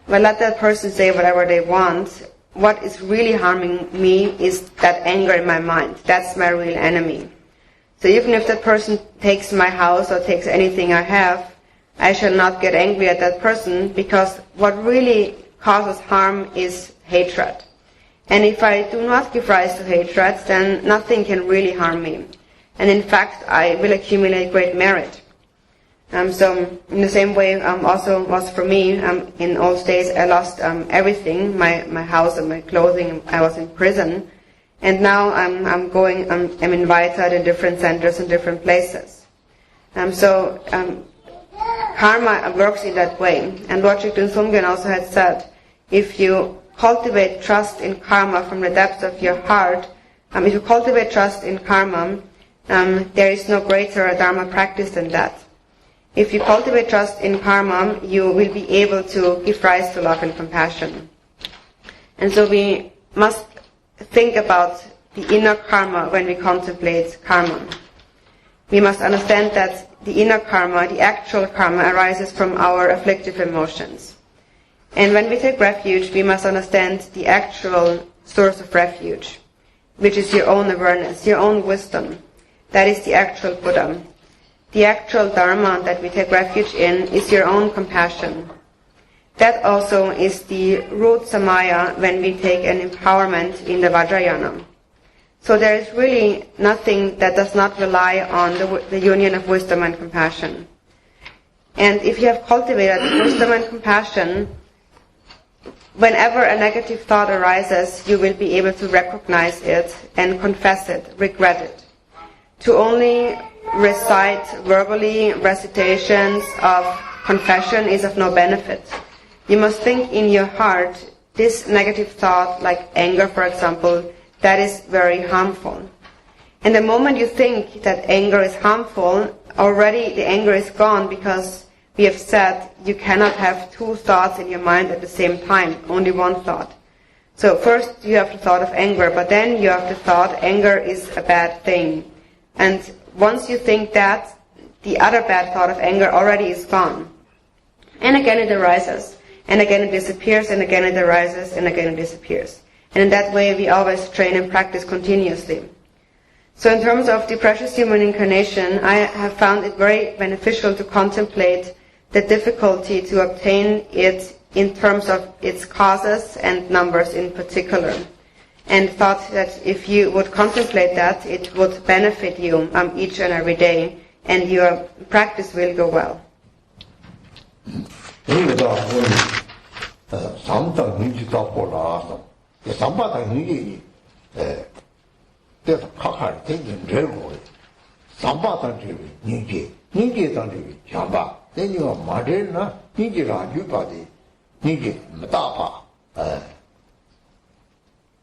well, let that person say whatever they want. What is really harming me is that anger in my mind. That's my real enemy. So even if that person takes my house or takes anything I have, I shall not get angry at that person, because what really causes harm is hatred. And if I do not give rise to hatred, then nothing can really harm me. And in fact, I will accumulate great merit. So in the same way, also was for me, in old days I lost everything, my house and my clothing. I was in prison. And now I'm invited in different centers in different places. Karma works in that way. And Lord Jigten Sumgyen also had said, if you cultivate trust in karma from the depths of your heart, if you cultivate trust in karma, there is no greater Dharma practice than that. If you cultivate trust in karma, you will be able to give rise to love and compassion. And so we must think about the inner karma when we contemplate karma. We must understand that the inner karma, the actual karma, arises from our afflictive emotions. And when we take refuge, we must understand the actual source of refuge, which is your own awareness, your own wisdom. That is the actual Buddha. The actual Dharma that we take refuge in is your own compassion. That also is the root samaya when we take an empowerment in the Vajrayana. So there is really nothing that does not rely on the union of wisdom and compassion. And if you have cultivated wisdom and compassion, whenever a negative thought arises, you will be able to recognize it and confess it, regret it. To only recite verbally recitations of confession is of no benefit. You must think in your heart, this negative thought, like anger for example, that is very harmful. And the moment you think that anger is harmful, already the anger is gone, because we have said you cannot have two thoughts in your mind at the same time, only one thought. So first you have the thought of anger, but then you have the thought anger is a bad thing. And once you think that, the other bad thought of anger already is gone. And again it arises, and again it disappears, and again it arises, and again it disappears. And in that way we always train and practice continuously. So in terms of the precious human incarnation, I have found it very beneficial to contemplate the difficulty to obtain it in terms of its causes and numbers in particular. And thought that if you would contemplate that, it would benefit you each and every day, and your practice will go well.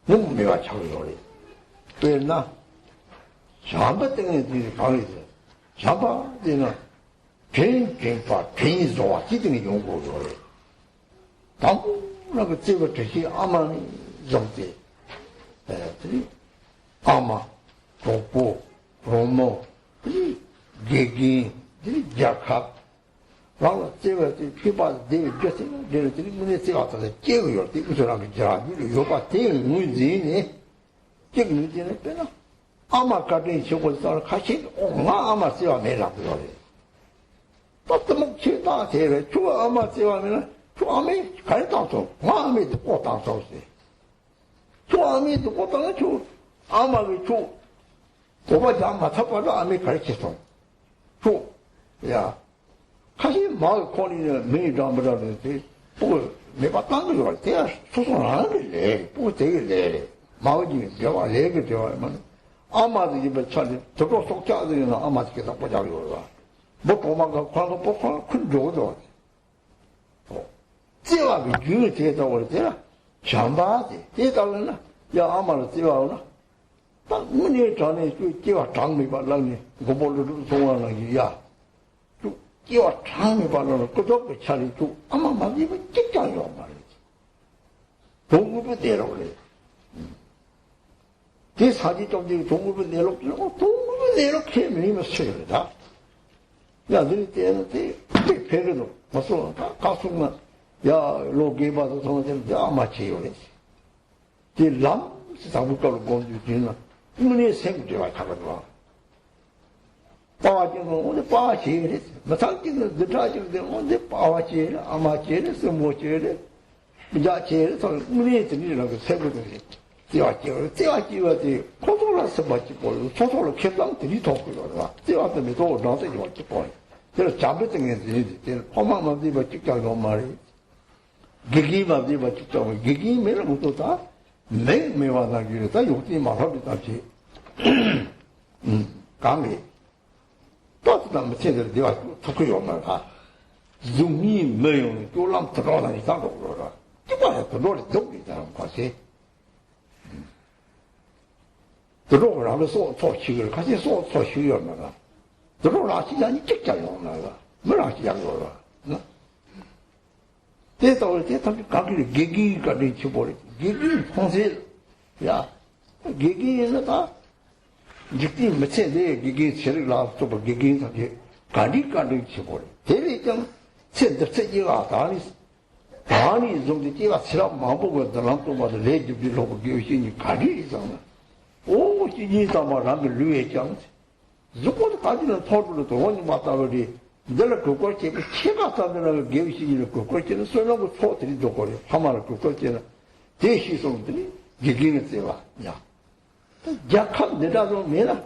너무 매가 차고 요래. 그랬나? 잠바 때문에 강의서. 잠바 때는 괜찮다. 괜찮아. 기능이 용고 요래. 다음나 그 제가 다시 아마 정대. 그리 아마 고고 로모 이 계기 이 약학 라고 제가 피바 되게 겼어요. 내가 지금 문에 제가 왔다 깨고요. 이거 저랑 자 요가 되게 문제네. 지금 문제는 빼나. 아마 가든 저거서 같이 아마 쓰와 내라고 그래. 또 먹지다 제가 저 아마 쓰와면 저 아메 갈다서 마음에도 꽃다서 저 아메도 꽃다서 저 아마도 저 고바지 아마 잡아도 아메 가르쳤어. 야 사실 마을 권위는 매일 담으라는데 뭐 내가 딴 거를 대야 소송 안 하길래 뭐 되길래 마을이 내가 내게 되어야만 아마도 집에 차리 저거 속자들이나 아마도 보자고 봐. 뭐 도망가 과거 뽑고 큰 조도. 제가 그 제가 그랬잖아. 잠바지. 제가는 야 아마도 제가나. 딱 문에 전에 그 제가 장미 발랑이 고볼로 송하는 야. 끼와 장미 발랑을 그저께 차리고 아마 막 입에 찍장이란 말이지. 동급에 내려 그래. 그 사지 좀 동급에 내려놓고 동급에 내려놓게 밀리면 쓰여다. 야, 너희 때는 배려도 벌써 가슴만 야, 로게 봐서 성화되면 아마치요 그랬지. 그 람, 사부가로 건주지나 문에 생기와 가거든. 빠지는 오늘 빠지 그랬어. 마상기는 늦어지는데 오늘 빠지 아마치 그랬어. 뭐지 그래. 이제 제에서 우리 들이라고 세거든요. 제와지와지 고도라서 맞지 보여. 소소로 캡당들이 도구로라. 제와들이 도 나서 이렇게 보여. 그래서 잡을 때 포망만 뒤에 찍자고 말이. 기기만 뒤에 찍자고 기기면 못다. 매매와나기다 요티 말하듯이. 강이 또 남의 제대로 내가 토크요 말아. 좀이 매용 또람 들어가니 상도 그러라. 이거야 또 노래 듣고 있다는 거지. 들어오라고 소식을 같이 소식을 말아. 들어오라 시간이 찍자요 말아. 뭐라 시작으로. 대도 가기를 계기가 되지 버리. 계기 통세. 야. 계기는 다 직디 매체에 계기 체를 나서 뭐 계기는 가리가 되지 버리. 대리장 세대가 다니 좀 되지가 싫어 마보고 들어도 뭐 레지비로 교신이 가리잖아. 오, 진짜 말하면 류에장. 누구도까지는 토르로 돈이 맞다버리. 내가 그걸 제가 키가 따는 교신이 그걸 써놓고 토들이 도거리. 하마를 그걸 대시성들이 얘기는 세와. 야. 약한 내다도 메나.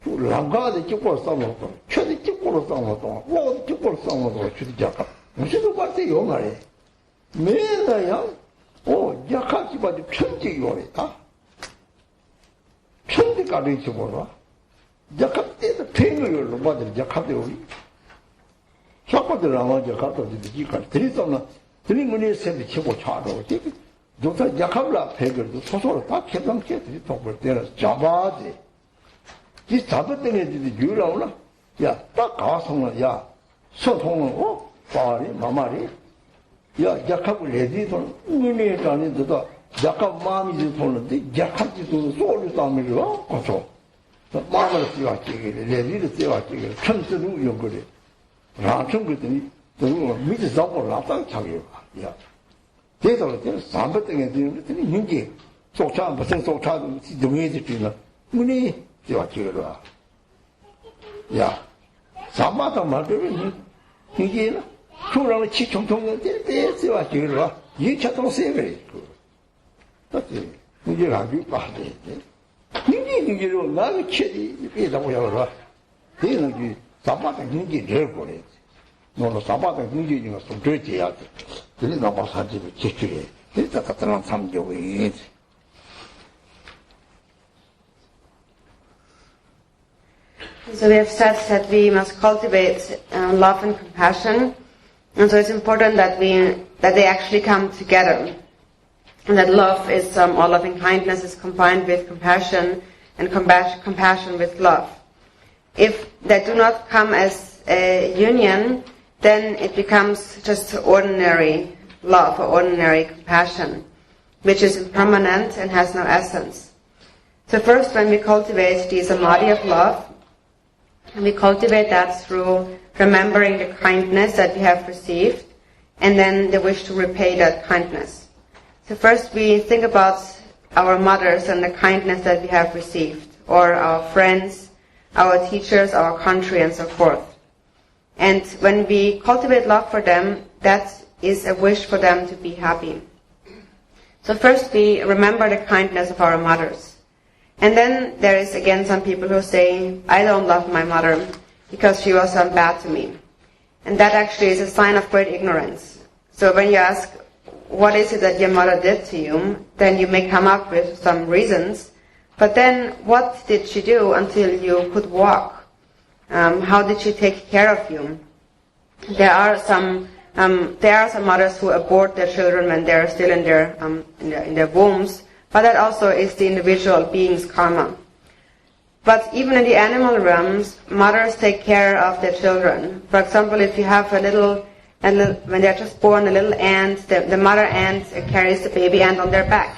랑가데 찍고 싸먹고, 최대 찍고 싸먹고, 뭐 찍고 싸먹고, 최대 약한. 무슨 말이야, 요 말이. 메나야, 약한 집안이 편지 요리다. 편지까지 있지 몰라. 약한 때도 팽을 받을 약한데 우리. 샤코들 아마 약한도 지기까지 들이서나, 들이문에 셈이 치고 차도, 누가 약한라 팽을 소소로 다 개방케들이 통볼 때는 잡아야지. 이 잡을 때는 유라오나? 야, 딱 가서는, 야, 소통은, 빠리, 마마리? 야, 약하고 레디도, 우리네 다니다가, 약한 마음이 보는데, 약한 짓도 소리 싸움이로, 거쳐. 마음을 띄워지기를, 레디를 띄워지기를, 천수도 연거리. 라청 그랬더니, 밑에 잡고 라땅 차기요. 야. 대사로 때는 삼백 등에 드리더니, 민기, 속차, 무슨 속차도, 동해지 뛰나, 우리, 띄워지기로. 야, 삼마다 말되면, 이게, 그러면 치총총을 때 띄워지기로. 이 차도 세그래. 그렇지. 이제 아주 빠르지. 이게로 나는 체리 빼다고 해라. 대는 삼마다 경기 제일 거래. 너는 삼마다 경기가 좀 되지야 돼. 그래 나가 사지를 제출해. 일단 같은 삼교에. So we have said that we must cultivate love and compassion, and so it's important that they actually come together, and that love is all loving kindness is combined with compassion, and compassion with love. If they do not come as a union, then it becomes just ordinary love or ordinary compassion, which is impermanent and has no essence. So first, when we cultivate the samadhi of love, we cultivate that through remembering the kindness that we have received, and then the wish to repay that kindness. So first we think about our mothers and the kindness that we have received, or our friends, our teachers, our country, and so forth. And when we cultivate love for them, that is a wish for them to be happy. So first we remember the kindness of our mothers. And then there is again some people who say, I don't love my mother because she was bad to me. And that actually is a sign of great ignorance. So when you ask, what is it that your mother did to you, then you may come up with some reasons. But then what did she do until you could walk? How did she take care of you? There are some mothers who abort their children when they are still in their wombs. But that also is the individual being's karma. But even in the animal realms, mothers take care of their children. For example, if you have a little when they're just born, a little ant, the mother ant carries the baby ant on their back.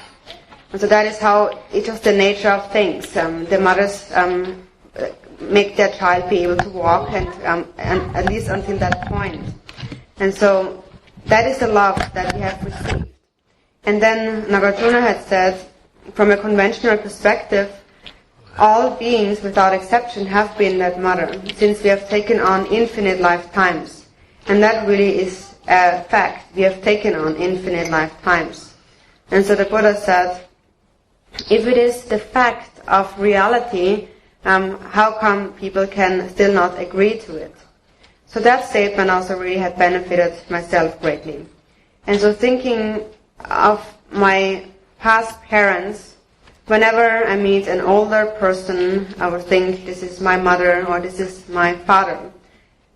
And so that is how it's just the nature of things. The mothers make their child be able to walk, and at least until that point. And so that is the love that we have received. And then Nagarjuna had said, from a conventional perspective, all beings without exception have been that mother, since we have taken on infinite lifetimes. And that really is fact we have taken on infinite lifetimes. And so the Buddha said, if it is the fact of reality, how come people can still not agree to it? So that statement also really had benefited myself greatly. And so thinking of my past parents, whenever I meet an older person, I would think this is my mother or this is my father.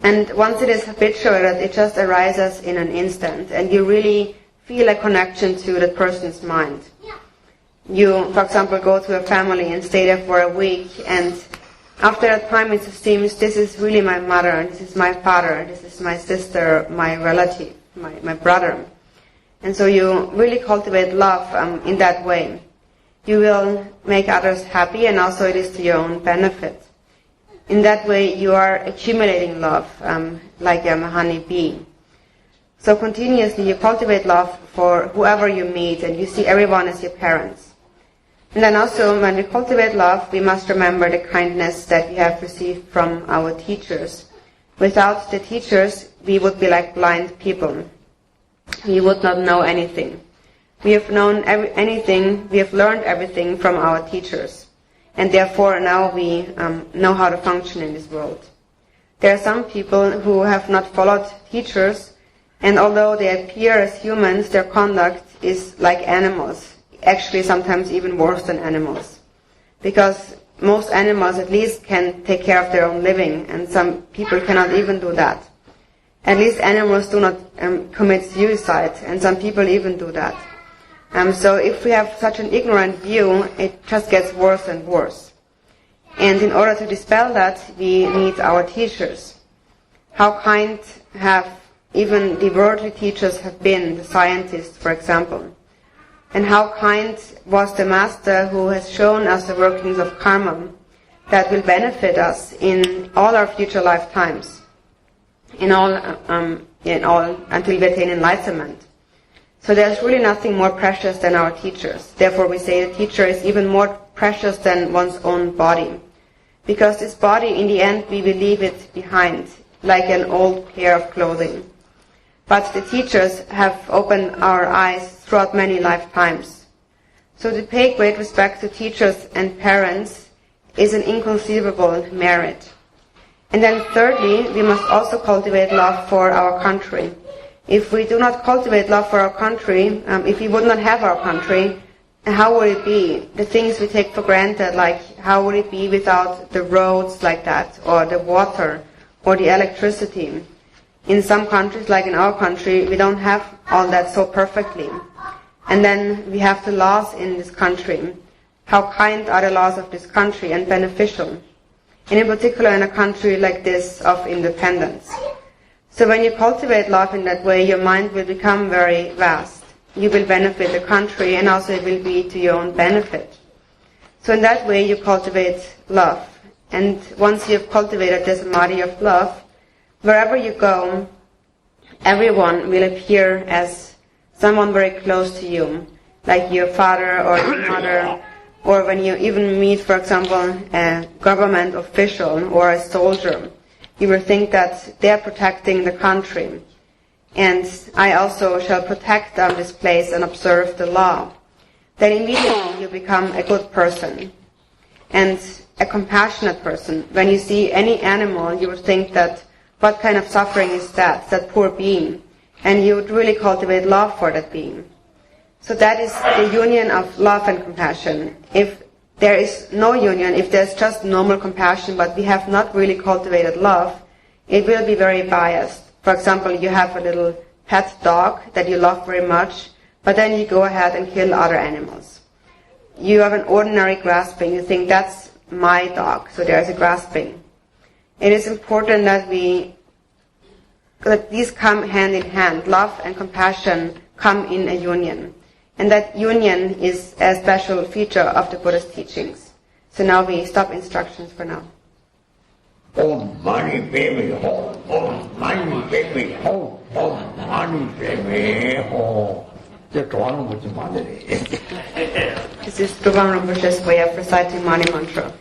And once it is habituated, it just arises in an instant, and you really feel a connection to that person's mind. You, for example, go to a family and stay there for a week, and after that time it seems this is really my mother, this is my father, this is my sister, my relative, my brother. And so you really cultivate love in that way. You will make others happy, and also it is to your own benefit. In that way you are accumulating love, like a honey bee. So continuously you cultivate love for whoever you meet, and you see everyone as your parents. And then also, when we cultivate love, we must remember the kindness that we have received from our teachers. Without the teachers, we would be like blind people. We would not know anything. We have known anything, we have learned everything from our teachers. And therefore now we know how to function in this world. There are some people who have not followed teachers, and although they appear as humans, their conduct is like animals. Actually sometimes even worse than animals. Because most animals at least can take care of their own living, and some people cannot even do that. At least animals do not commit suicide, and some people even do that. So if we have such an ignorant view, it just gets worse and worse. And in order to dispel that, we need our teachers. How kind have even the worldly teachers have been, the scientists, for example. And how kind was the master who has shown us the workings of karma that will benefit us in all our future lifetimes, in all until we attain enlightenment. So there's really nothing more precious than our teachers. Therefore we say the teacher is even more precious than one's own body. Because this body, in the end, we will leave it behind, like an old pair of clothing. But the teachers have opened our eyes throughout many lifetimes. So to pay great respect to teachers and parents is an inconceivable merit. And then thirdly, we must also cultivate love for our country. If we do not cultivate love for our country, if we would not have our country, how would it be? The things we take for granted, like how would it be without the roads like that, or the water, or the electricity? In some countries, like in our country, we don't have all that so perfectly. And then we have the laws in this country. How kind are the laws of this country and beneficial? And in particular in a country like this of independence. So when you cultivate love in that way, your mind will become very vast. You will benefit the country, and also it will be to your own benefit. So in that way you cultivate love. And once you have cultivated this samadhi of love, wherever you go, everyone will appear as someone very close to you, like your father or your mother, or when you even meet, for example, a government official or a soldier, you will think that they are protecting the country. And I also shall protect this place and observe the law. Then immediately you become a good person and a compassionate person. When you see any animal, you would think that what kind of suffering is that poor being? And you would really cultivate love for that being. So that is the union of love and compassion. If there is no union, if there's just normal compassion, but we have not really cultivated love, it will be very biased. For example, you have a little pet dog that you love very much, but then you go ahead and kill other animals. You have an ordinary grasping, you think that's my dog, so there is a grasping. It is important that these come hand in hand. Love and compassion come in a union. And that union is a special feature of the Buddha's teachings. So now we stop instructions for now. Om Mani Padme Hum, Om Mani Padme Hum, Om Mani Padme Hum. This is Trubham Rinpoche's way of reciting Mani Mantra.